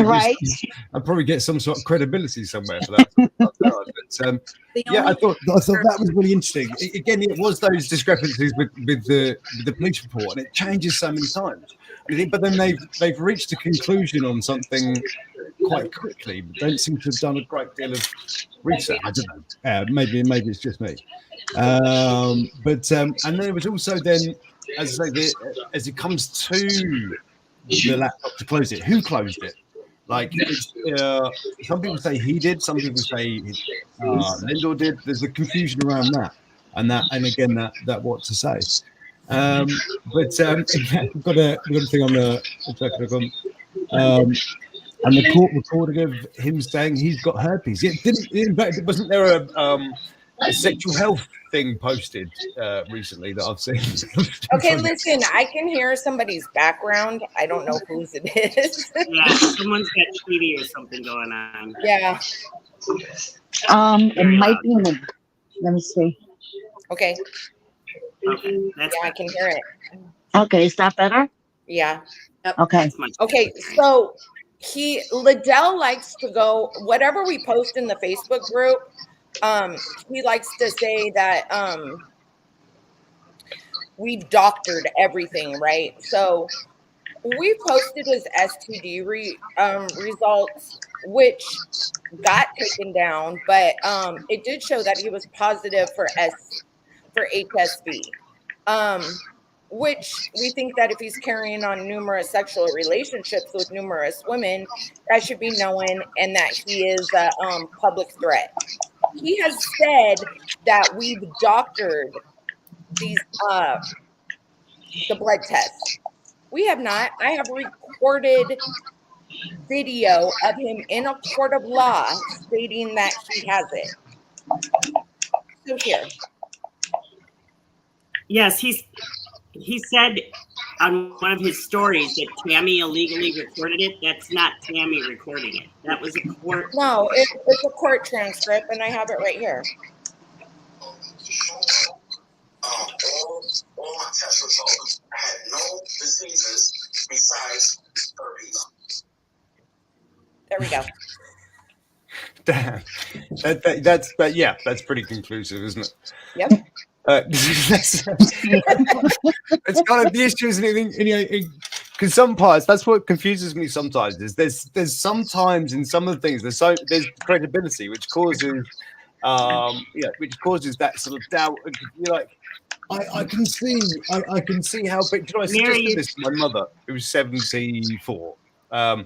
Right. I'd probably get some sort of credibility somewhere for that. I thought that was really interesting. Again, it was those discrepancies with the police report, and it changes so many times. But then they've reached a conclusion on something quite quickly, but don't seem to have done a great deal of research. I don't know. Maybe it's just me. And then there was also then, as I say, as it comes to the laptop to close it, who closed it? Like, some people say he did, some people say Lendor did. There's a confusion around that, and again that what to say. Again, we've got a thing on the and the court recording of him saying he's got herpes. In fact, wasn't there a sexual health thing posted recently that I've seen? Okay, listen, I can hear somebody's background. I don't know whose it is. Yeah, someone's got TV or something going on. Yeah. It might be me. Let me see. Okay. Okay. I can hear it. Okay, is that better? Yeah. Okay. Okay, so Liddell likes to go, whatever we post in the Facebook group, he likes to say that we doctored everything, right? So we posted his STD results, which got taken down, but it did show that he was positive for HSV, which we think that if he's carrying on numerous sexual relationships with numerous women, that should be known, and that he is a public threat. He has said that we've doctored these the blood tests. We have not. I have recorded video of him in a court of law stating that he has it. So here. Yes, he said on one of his stories that Tammy illegally recorded it. That's not Tammy recording it. That was a court. No, it's a court transcript, and I have it right here. All my test results had no diseases besides herpes. There we go. Damn. That's pretty conclusive, isn't it? Yep. It's kind of the issue, isn't it? Because some parts, that's what confuses me sometimes. Is there's sometimes in some of the things there's credibility which causes that sort of doubt. You're like, I can see how big. I suggested this to my mother, who was 74. I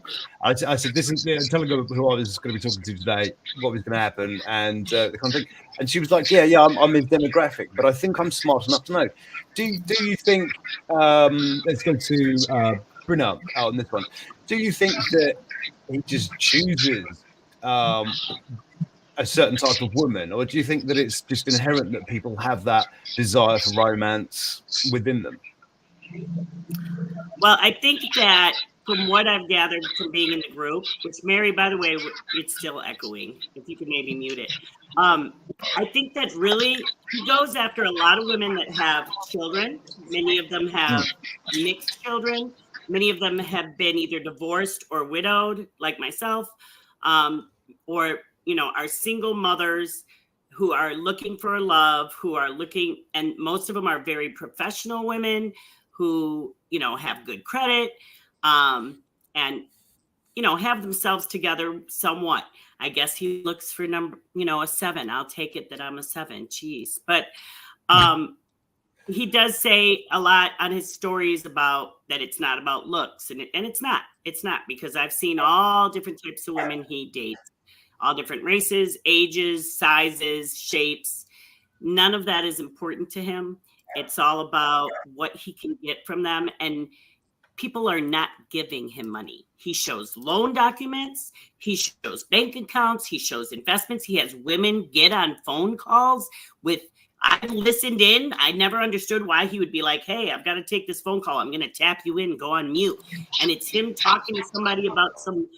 said, this is telling her who I was going to be talking to today, what was going to happen, and the kind of thing. And she was like, yeah, I'm his demographic, but I think I'm smart enough to know. Do you think? Let's go to Bruna out on this one. Do you think that he just chooses a certain type of woman, or do you think that it's just inherent that people have that desire for romance within them? Well, I think that from what I've gathered from being in the group, which Mary, by the way, it's still echoing. If you could maybe mute it. I think that really he goes after a lot of women that have children. Many of them have mixed children. Many of them have been either divorced or widowed, like myself, or are single mothers who are looking for love, and most of them are very professional women who, have good credit, and, have themselves together somewhat. I guess he looks for a 7. I'll take it that I'm a 7. Jeez. But he does say a lot on his stories about that it's not about looks. And it's not. It's not, because I've seen all different types of women he dates. All different races, ages, sizes, shapes. None of that is important to him. It's all about what he can get from them. And people are not giving him money. He shows loan documents. He shows bank accounts. He shows investments. He has women get on phone calls with, I listened in. I never understood why he would be like, hey, I've got to take this phone call. I'm going to tap you in, go on mute. And it's him talking to somebody about some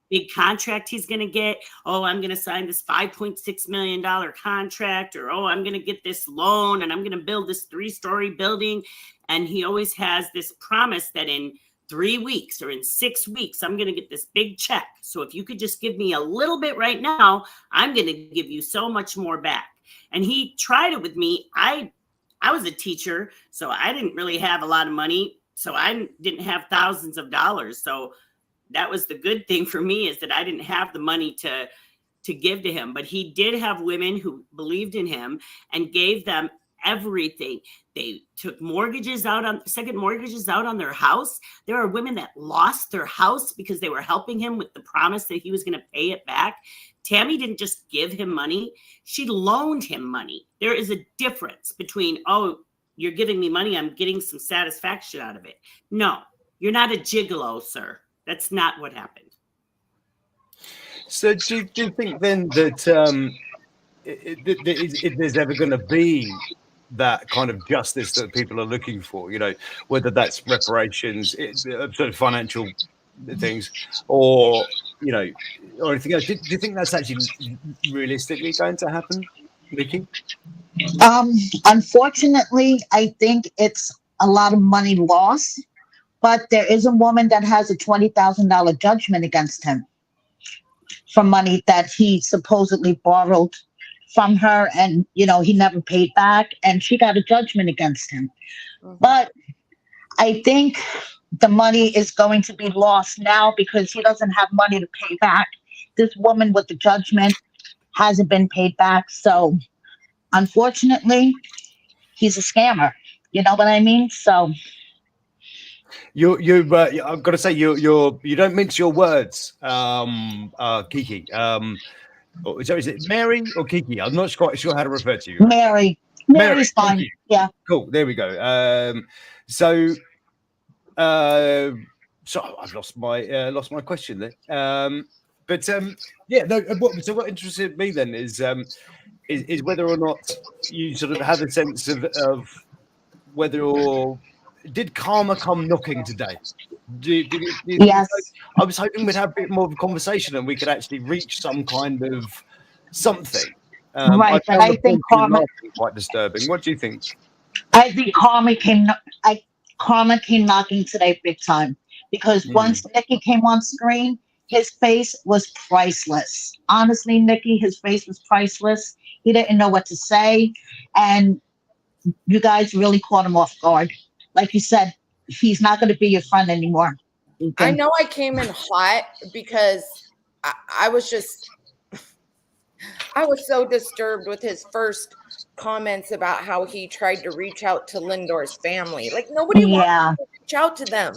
big contract he's going to get. Oh, I'm going to sign this $5.6 million contract, or, oh, I'm going to get this loan and I'm going to build this 3-story building. And he always has this promise that in 3 weeks or in 6 weeks, I'm going to get this big check. So if you could just give me a little bit right now, I'm going to give you so much more back. And he tried it with me. I was a teacher, so I didn't really have a lot of money. So I didn't have thousands of dollars. So that was the good thing for me, is that I didn't have the money to give to him. But he did have women who believed in him and gave them everything. They took second mortgages out on their house. There are women that lost their house because they were helping him with the promise that he was going to pay it back. Tammy didn't just give him money. She loaned him money. There is a difference between, oh, you're giving me money, I'm getting some satisfaction out of it. No, you're not a gigolo, sir. That's not what happened. So do you think then that if there's ever going to be that kind of justice that people are looking for, whether that's reparations, sort of financial things, or or anything else, do you think that's actually realistically going to happen, Nikki? Unfortunately, I think it's a lot of money lost. But there is a woman that has a $20,000 judgment against him for money that he supposedly borrowed from her, and he never paid back, and she got a judgment against him. But I think the money is going to be lost now because he doesn't have money to pay back. This woman with the judgment hasn't been paid back. So unfortunately, he's a scammer. You know what I mean? So I've got to say you don't mince your words, Kiki. So is it Mary or Kiki? I'm not quite sure how to refer to you. Mary. Mary's Thank fine. you. Yeah. Cool. There we go. So I've lost my question there. Yeah. No. So what interested me then is whether or not you sort of have a sense of whether did karma come knocking today? Yes. I was hoping we'd have a bit more of a conversation and we could actually reach some kind of something. Right, but I think karma quite disturbing. What do you think? I think karma came knocking today big time because once Nikki came on screen, his face was priceless. Honestly, Nikki, his face was priceless. He didn't know what to say, and you guys really caught him off guard. Like you said, he's not going to be your friend anymore. I know I came in hot because I was so disturbed with his first comments about how he tried to reach out to Lendor's family. Like nobody wanted to reach out to them.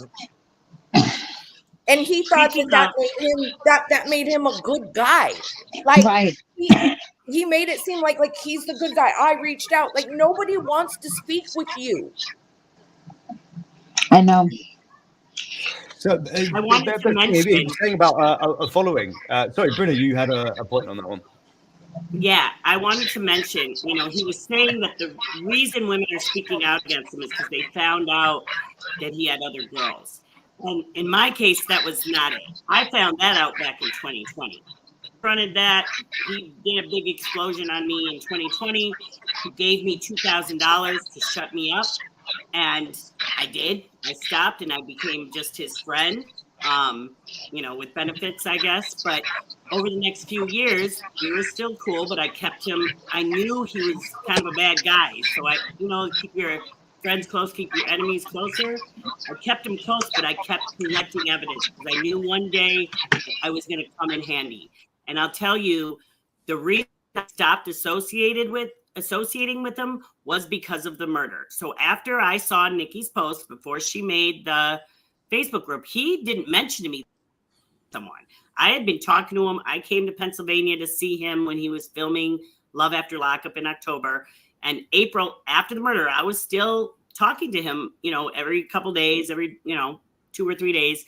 And he thought that made him a good guy. Like right. he made it seem like he's the good guy. I reached out. Like nobody wants to speak with you. I know. So I wanted to mention saying about a following. Sorry, Bruna, you had a point on that one. Yeah, I wanted to mention, he was saying that the reason women are speaking out against him is because they found out that he had other girls. And in my case, that was not it. I found that out back in 2020. Fronted that, he did a big explosion on me in 2020. He gave me $2,000 to shut me up. And I did. I stopped and I became just his friend, with benefits, I guess. But over the next few years, we were still cool, but I kept him. I knew he was kind of a bad guy. So keep your friends close, keep your enemies closer. I kept him close, but I kept collecting evidence because I knew one day I was going to come in handy. And I'll tell you, the reason I stopped associating with him was because of the murder. So after I saw Nikki's post before she made the Facebook group, he didn't mention to me someone. I had been talking to him. I came to Pennsylvania to see him when he was filming Love After Lockup in October. And April, after the murder, I was still talking to him, every couple days, every, 2 or 3 days.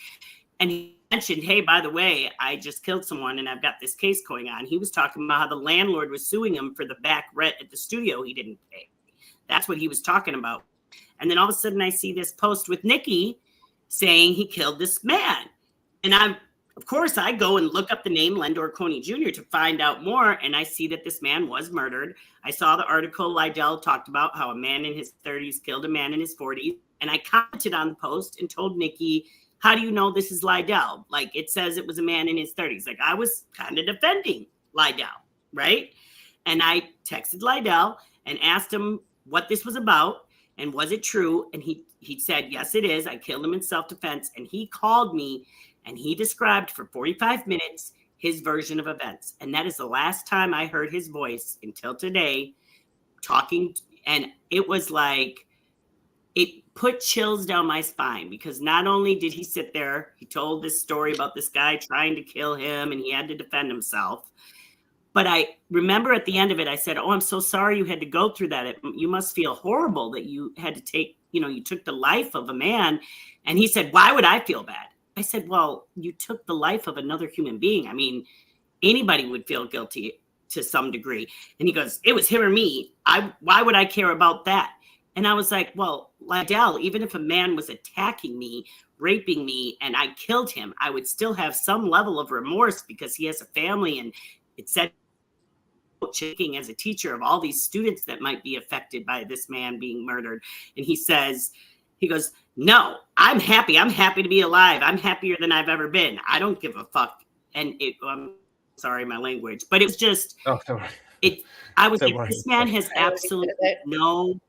And he mentioned, hey, by the way, I just killed someone and I've got this case going on. He was talking about how the landlord was suing him for the back rent at the studio he didn't pay. That's what he was talking about. And then all of a sudden I see this post with Nikki saying he killed this man. And of course, I go and look up the name Lendor Coney Jr. to find out more. And I see that this man was murdered. I saw the article Lydell talked about how a man in his 30s killed a man in his 40s. And I commented on the post and told Nikki, how do you know this is Lydell? Like it says it was a man in his 30s. Like I was kind of defending Lydell, right? And I texted Lydell and asked him what this was about and was it true? And he said, yes, it is. I killed him in self-defense. And he called me and he described for 45 minutes his version of events. And that is the last time I heard his voice until today talking. And it was like, it put chills down my spine because not only did he sit there, he told this story about this guy trying to kill him and he had to defend himself. But I remember at the end of it, I said, oh, I'm so sorry you had to go through that. You must feel horrible that you had to take, you took the life of a man. And he said, why would I feel bad? I said, well, you took the life of another human being. I mean, anybody would feel guilty to some degree. And he goes, it was him or me. Why would I care about that? And I was like, well, Lydell, even if a man was attacking me, raping me, and I killed him, I would still have some level of remorse because he has a family. And it said, checking as a teacher of all these students that might be affected by this man being murdered. And he goes, no, I'm happy. I'm happy to be alive. I'm happier than I've ever been. I don't give a fuck. And I'm sorry, my language, but it was just, I was like, this man has absolutely no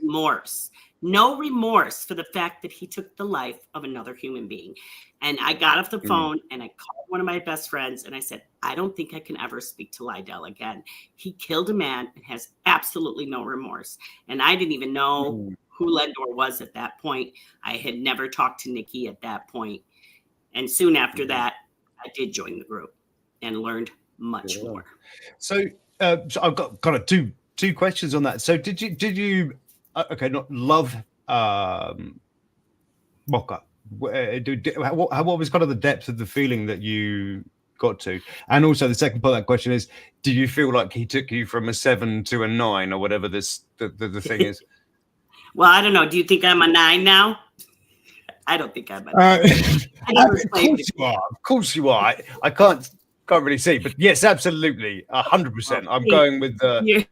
remorse. no remorse for the fact that he took the life of another human being. And I got off the phone and I called one of my best friends and I said, I don't think I can ever speak to Lydell again. He killed a man and has absolutely no remorse. And I didn't even know who Lendor was at that point. I had never talked to Nikki at that point. And soon after that, I did join the group and learned much more. So, so I've got kind of two questions on that. So did you okay, not love Moka? What was kind of the depth of the feeling that you got to? And also the second part of that question is, do you feel like he took you from a 7 to a 9 or whatever the thing is? Well, I don't know. Do you think I'm a 9 now? I don't think I'm a 9. Of course you are. Of course you are. I can't really see, but yes, absolutely, 100%. I'm going with the.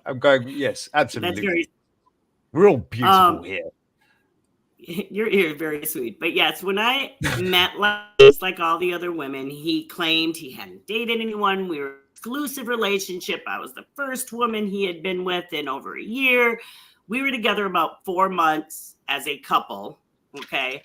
I'm going. Yes, absolutely. We're all beautiful here. You're very sweet. But yes, when I met just like all the other women, he claimed he hadn't dated anyone. We were in an exclusive relationship. I was the first woman he had been with in over a year. We were together about 4 months as a couple, okay,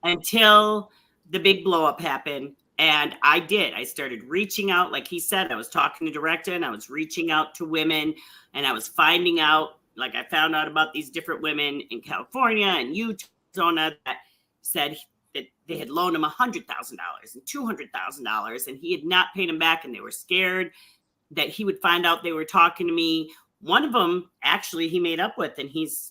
until the big blow up happened. And I started reaching out, like he said, I was talking to director and I was reaching out to women and I was finding out, like I found out about these different women in California and Utah, Arizona that said that they had loaned him $100,000 and $200,000 and he had not paid them back and they were scared that he would find out they were talking to me. One of them, actually, he made up with, and he's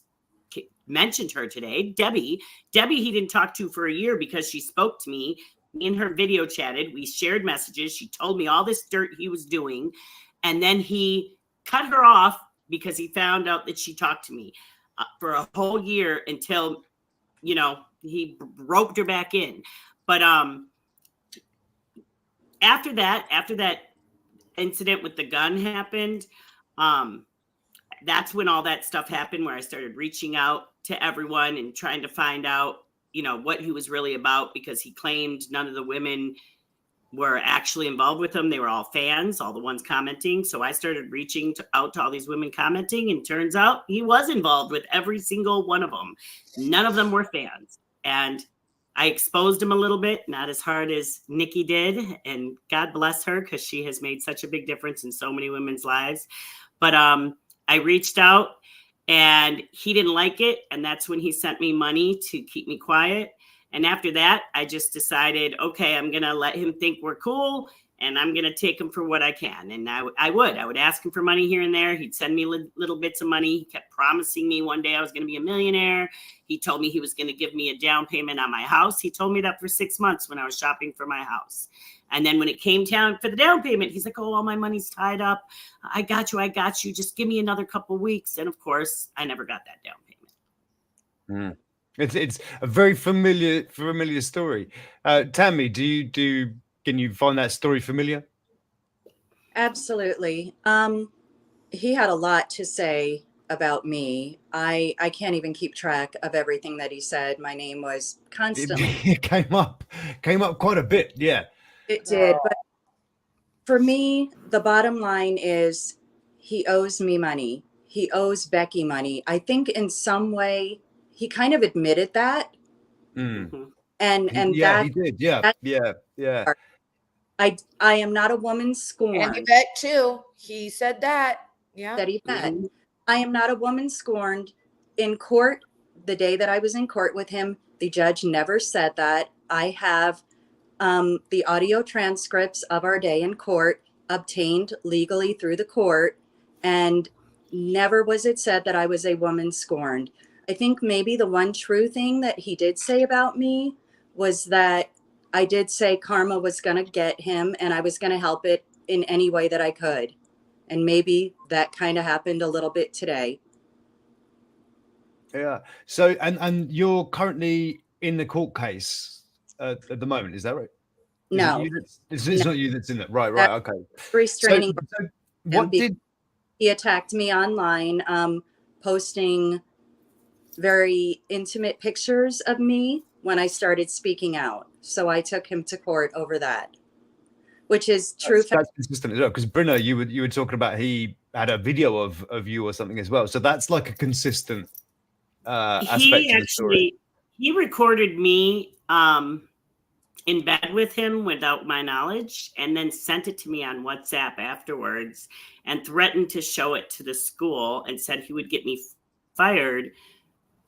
mentioned her today, Debbie. Debbie, he didn't talk to for a year because she spoke to me. Me and her video chatted. We shared messages. She told me all this dirt he was doing. And then he cut her off because he found out that she talked to me for a whole year until, you know, he roped her back in. But after that incident with the gun happened, that's when all that stuff happened, where I started reaching out to everyone and trying to find out, you know, what he was really about, because he claimed none of the women were actually involved with him. They were all fans, all the ones commenting. So I started reaching out to all these women commenting, and turns out he was involved with every single one of them. None of them were fans. And I exposed him a little bit, not as hard as Nikki did. And God bless her, because she has made such a big difference in so many women's lives. But I reached out and he didn't like it. And that's when he sent me money to keep me quiet. And after that, I just decided, okay, I'm going to let him think we're cool and I'm going to take him for what I can. And I would ask him for money here and there. He'd send me little bits of money. He kept promising me one day I was going to be a millionaire. He told me he was going to give me a down payment on my house. He told me that for 6 months when I was shopping for my house. And then when it came down for the down payment, he's like, oh, all my money's tied up. I got you. Just give me another couple weeks. And of course, I never got that down payment. It's a very familiar story. Tammy, can you find that story familiar? Absolutely. He had a lot to say about me. I can't even keep track of everything that he said. My name was constantly. It came up quite a bit. Yeah, it did. But for me, the bottom line is he owes me money. He owes Becky money. I think in some way he kind of admitted that. Mm-hmm. And yeah, that he did. Yeah. I am not a woman scorned. And Yvette too. He said that. Yeah. That Yvette. Mm-hmm. I am not a woman scorned. In court, the day that I was in court with him, the judge never said that. I have the audio transcripts of our day in court obtained legally through the court, and never was it said that I was a woman scorned. I think maybe the one true thing that he did say about me was that I did say karma was going to get him and I was going to help it in any way that I could. And maybe that kind of happened a little bit today. Yeah. So, and you're currently in the court case at the moment, is that right? No. It's not you that's in it. Right. Okay. Restraining. So what did... He attacked me online, posting very intimate pictures of me when I started speaking out. So I took him to court over that, which is true. That's consistent as well, because Brynna, you were talking about he had a video of you or something as well. So that's like a consistent He actually he recorded me in bed with him without my knowledge, and then sent it to me on WhatsApp afterwards, and threatened to show it to the school, and said he would get me fired.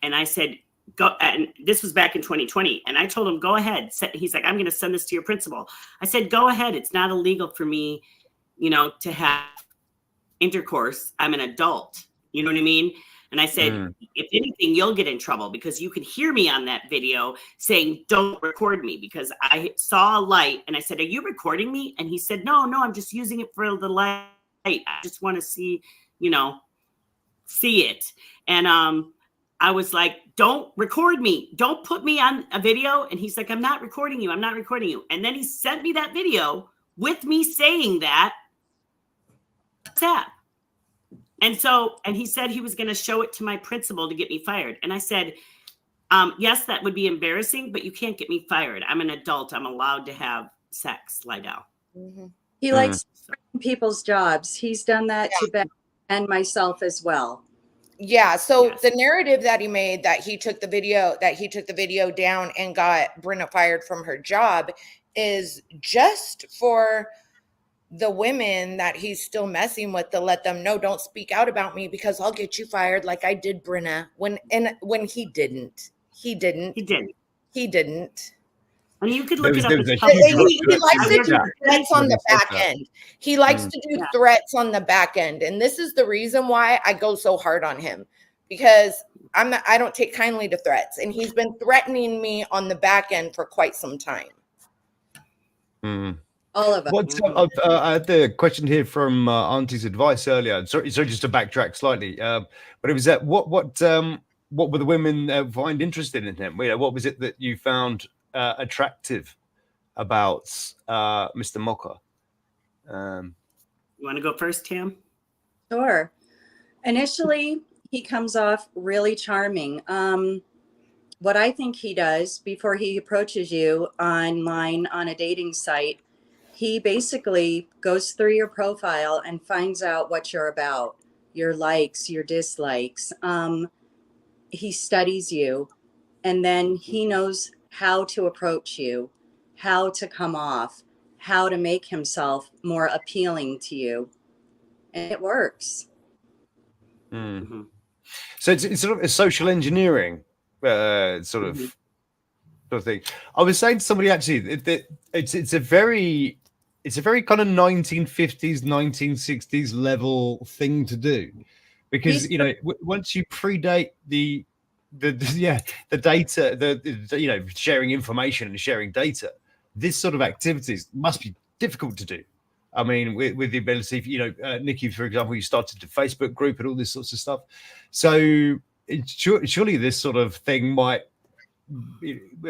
And I said, go. And this was back in 2020, and I told him, go ahead. He's like, I'm going to send this to your principal. I said, go ahead. It's not illegal for me, to have intercourse. I'm an adult. You know what I mean? And I said, if anything, you'll get in trouble, because you could hear me on that video saying, don't record me, because I saw a light and I said, are you recording me? And he said, no, I'm just using it for the light. I just want to see, see it. And I was like, don't record me. Don't put me on a video. And he's like, I'm not recording you. I'm not recording you. And then he sent me that video with me saying that. WhatsApp. And he said he was going to show it to my principal to get me fired. And I said, yes, that would be embarrassing, but you can't get me fired. I'm an adult. I'm allowed to have sex, Lydell. Mm-hmm. He likes people's jobs. He's done that to Ben and myself as well. Yeah. So the narrative that he made, that he took the video down and got Brenna fired from her job, is just for the women that he's still messing with, to let them know, don't speak out about me, because I'll get you fired like I did Brenna, when he didn't. He didn't. And you could look it up. He likes to do threats on the back end. He likes to do threats on the back end. And this is the reason why I go so hard on him, because I don't take kindly to threats. And he's been threatening me on the back end for quite some time. All of us. I had the question here from Auntie's advice earlier. Sorry, just to backtrack slightly. But it was that what were the women find interested in him? What was it that you found attractive about Mr. Moka? You want to go first, Tam? Sure. Initially, he comes off really charming. What I think he does before he approaches you online on a dating site, he basically goes through your profile and finds out what you're about, your likes, your dislikes. He studies you, and then he knows how to approach you, how to come off, how to make himself more appealing to you. And it works. So it's sort of a social engineering sort of thing. I was saying to somebody actually that it's a very kind of 1950s, 1960s level thing to do, because once you predate the data, sharing information and sharing data, this sort of activities must be difficult to do. I mean, with the ability, Nikki, for example, you started a Facebook group and all this sorts of stuff. So surely this sort of thing might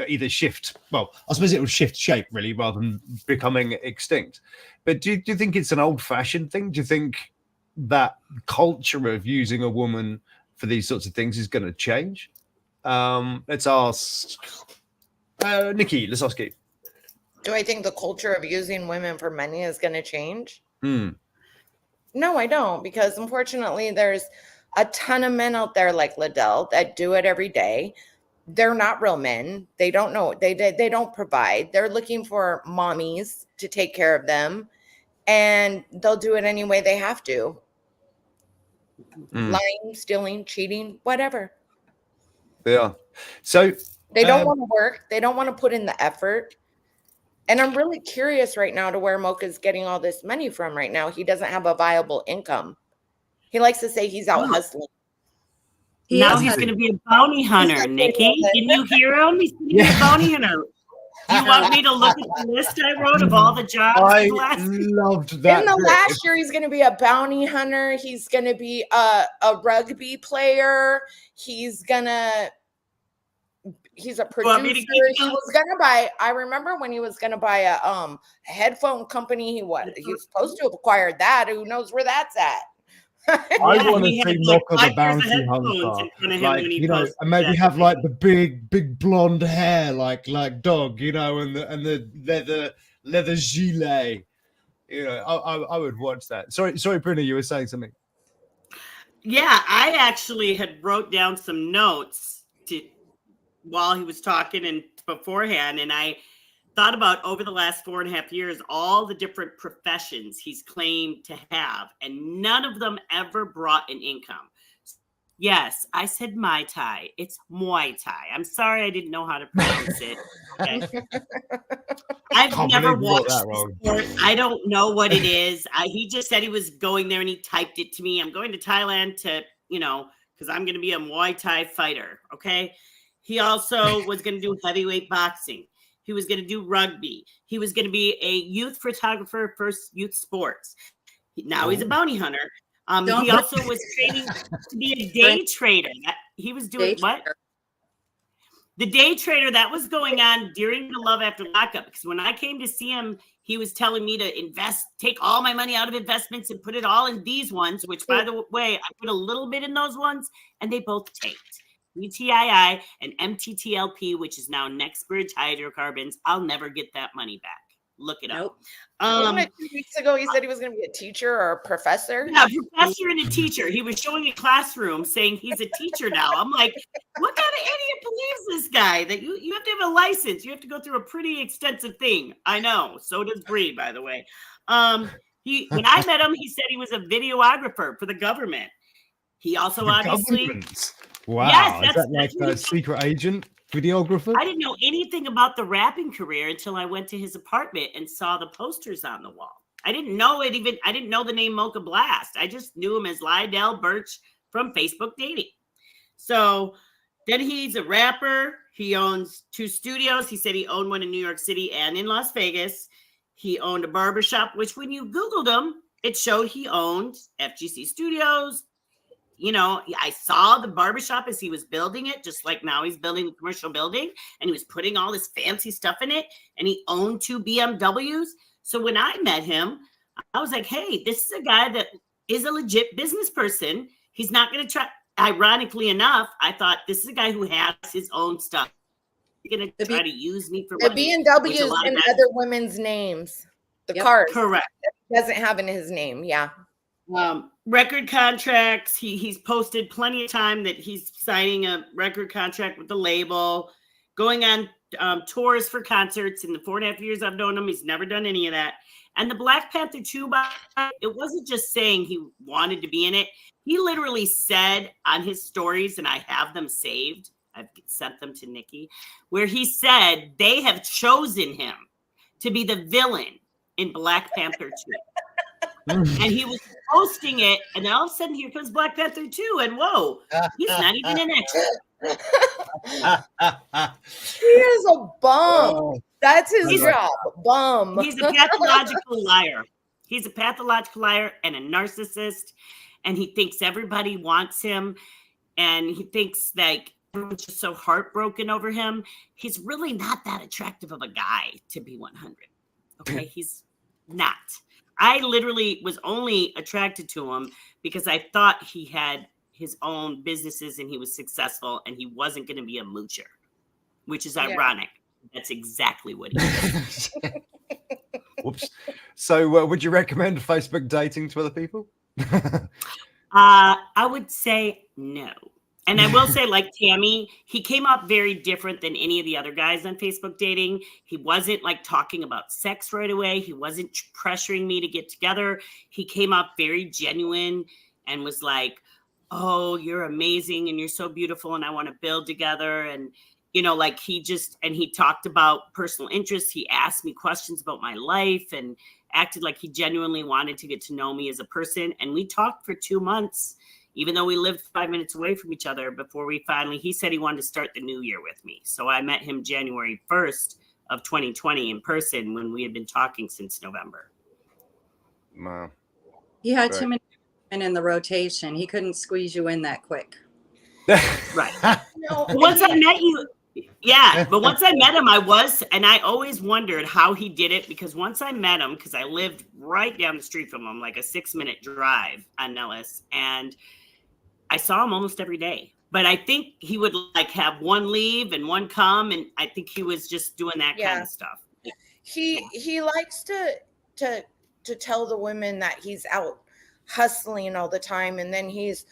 either shift. Well, I suppose it will shift shape really, rather than becoming extinct. But do you think it's an old-fashioned thing? Do you think that culture of using a woman for these sorts of things is going to change? Let's ask Nikki. Let's ask you. Do I think the culture of using women for money is going to change? No, I don't, because unfortunately there's a ton of men out there like Liddell that do it every day. They're not real men. They don't know. They don't provide. They're looking for mommies to take care of them, and they'll do it any way they have to. Lying, stealing, cheating, whatever. Yeah. So they don't want to work. They don't want to put in the effort. And I'm really curious right now to where Moka's getting all this money from right now. He doesn't have a viable income. He likes to say he's out hustling. Now he's going to be a bounty hunter, Nikki. Can you hear him? He's going to be a bounty hunter. Do you want me to look at the list I wrote of all the jobs? I loved that. In the last year, he's going to be a bounty hunter. He's going to be a rugby player. He's a producer. He was going to buy, I remember when he was going to buy a headphone company. He was supposed to have acquired that. Who knows where that's at? I want to see Moka the bounty hunter, and maybe have like the big blonde hair, like Dog, and the leather gilet. I would watch that. Sorry, Bruna, you were saying something. Yeah, I actually had wrote down some notes while he was talking and beforehand, and I thought about over the last 4.5 years all the different professions he's claimed to have, and none of them ever brought an income. Yes, I said Mai Tai. It's Muay Thai. I'm sorry I didn't know how to pronounce it. Okay. I've Can't never believe you got watched that the wrong. sport. I don't know what it is. He just said he was going there and he typed it to me. I'm going to Thailand to, because I'm going to be a Muay Thai fighter. Okay. He also was going to do heavyweight boxing. He was going to do rugby. He was going to be a youth photographer for youth sports. Now he's a bounty hunter. He also was training to be a day trader. He was doing what? The day trader, that was going on during the Love After Lockup. Because when I came to see him, he was telling me to take all my money out of investments and put it all in these ones, which, by the way, I put a little bit in those ones, and they both tanked. UTII and MTTLP, which is now NextBridge Hydrocarbons. I'll never get that money back. Look it up. Wasn't it 2 weeks ago he said he was going to be a teacher or a professor? Yeah, professor and a teacher. He was showing a classroom saying he's a teacher now. I'm like, what kind of idiot believes this guy? That you have to have a license. You have to go through a pretty extensive thing. I know. So does Bree, by the way. When I met him, he said he was a videographer for the government. He also obviously... Wow. Yes, is that like a secret agent? Videographer? I didn't know anything about the rapping career until I went to his apartment and saw the posters on the wall. I didn't know it even. I didn't know the name Moka Blast. I just knew him as Lydell Birch from Facebook dating. So then he's a rapper. He owns 2 studios. He said he owned one in New York City and in Las Vegas. He owned a barbershop, which when you Googled him, it showed he owned FGC Studios. I saw the barbershop as he was building it, just like now he's building the commercial building, and he was putting all this fancy stuff in it, and he owned 2 BMWs. So when I met him, I was like, hey, this is a guy that is a legit business person. He's not going to try. Ironically enough, I thought this is a guy who has his own stuff. He's going to try to use me for the BMWs and other women's names. The cars. Correct. He doesn't have in his name. Yeah. Record contracts. He's posted plenty of time that he's signing a record contract with the label, going on tours for concerts. In the 4.5 years I've known him, he's never done any of that. And the Black Panther 2, it wasn't just saying he wanted to be in it. He literally said on his stories, and I have them saved, I've sent them to Nikki, where he said they have chosen him to be the villain in Black Panther 2. And he was posting it, and then all of a sudden here comes Black Panther 2, and whoa, he's not even an extra. He is a bum. That's his job. Bum. He's a pathological liar. He's a pathological liar and a narcissist, and he thinks everybody wants him, and he thinks like everyone's just so heartbroken over him. He's really not that attractive of a guy to be 100. Okay, he's not. I literally was only attracted to him because I thought he had his own businesses and he was successful and he wasn't going to be a moocher, which is ironic. That's exactly what he is. Whoops. So would you recommend Facebook dating to other people? I would say no. And I will say, like Tammy, he came up very different than any of the other guys on Facebook dating. He wasn't like talking about sex right away. He wasn't pressuring me to get together. He came up very genuine and was like, oh, you're amazing and you're so beautiful and I want to build together. And, like he talked about personal interests. He asked me questions about my life and acted like he genuinely wanted to get to know me as a person. And we talked for 2 months. Even though we lived 5 minutes away from each other before he said he wanted to start the new year with me. So I met him January 1st of 2020 in person when we had been talking since November. Wow. He had too many women in the rotation. He couldn't squeeze you in that quick. Right. Once I met you, but once I met him, I always wondered how he did it because once I met him, because I lived right down the street from him, like a 6-minute drive on Nellis, and I saw him almost every day. But I think he would like have one leave and one come, and I think he was just doing that kind of stuff. He likes to tell the women that he's out hustling all the time, and then he's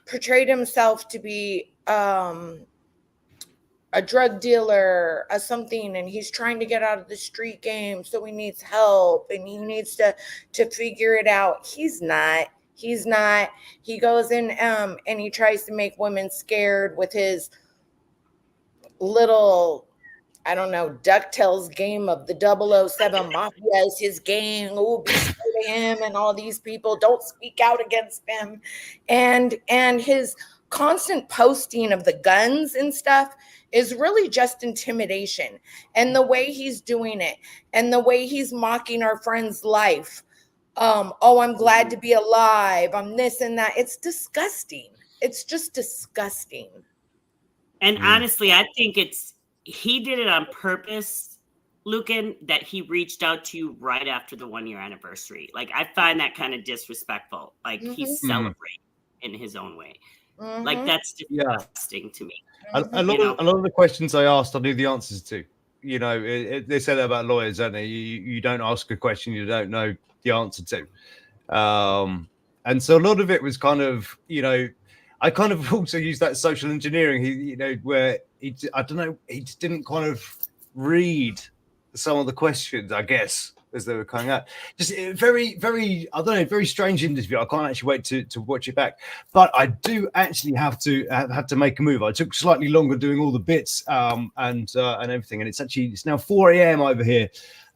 portrayed himself to be a drug dealer or something, and he's trying to get out of the street game, so he needs help and he needs to figure it out. He's not. He goes in and he tries to make women scared with his little, I don't know, DuckTales game of the 007 Mafia is his gang. Oh, be scared of him, and all these people don't speak out against him. And his constant posting of the guns and stuff is really just intimidation. And the way he's doing it, and the way he's mocking our friend's life. Oh, I'm glad to be alive. I'm this and that. It's disgusting. It's just disgusting. And honestly, I think he did it on purpose, Lukan, that he reached out to you right after the 1 year anniversary. Like, I find that kind of disrespectful. Like, he's celebrating in his own way. Like, that's disgusting to me. A lot of the questions I asked, I knew the answers to. You know, they say that about lawyers, don't they? You don't ask a question you don't know the answer to. And so a lot of it was kind of, you know, I kind of also used that social engineering, where I don't know, he just didn't kind of read some of the questions, I guess, as they were coming out. Just very, very, I don't know, very strange interview. I can't actually wait to watch it back. But I do actually have to make a move. I took slightly longer doing all the bits and everything, and it's now 4 a.m. over here.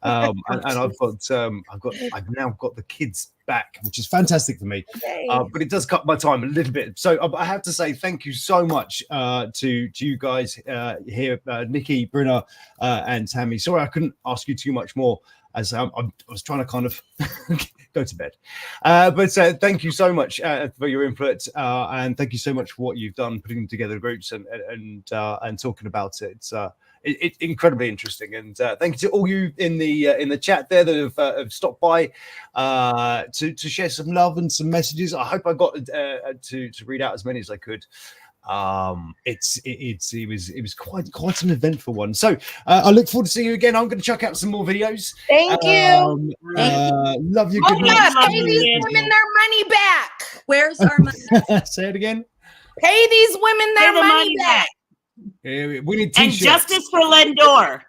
And I've now got the kids back, which is fantastic for me. But it does cut my time a little bit. So I have to say thank you so much to you guys here, Nikki, Brynna, and Tammy. Sorry I couldn't ask you too much more, as I was trying to kind of go to bed. But thank you so much for your input, and thank you so much for what you've done, putting together groups and talking about it. It's incredibly interesting, and thank you to all you in the chat there that have stopped by to share some love and some messages. I hope I got to read out as many as I could. It was quite an eventful one. So I look forward to seeing you again. I'm going to chuck out some more videos. Thank you. Love you. Good night. Pay these women their money back. Where's our money? Say it again. Pay these women their money back. We need and t-shirts. justice for Lendor.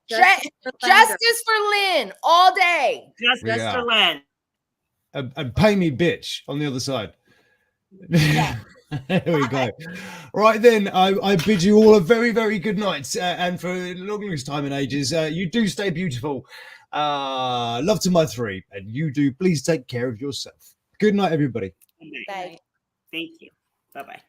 Justice for Lynn all day. Justice for Lynn. And pay me, bitch, on the other side. Yeah. There we go. Right then, I bid you all a very, very good night, and for the longest time in ages, you do stay beautiful. Love to my three, and you do. Please take care of yourself. Good night, everybody. Good night. Bye. Thank you. Bye-bye.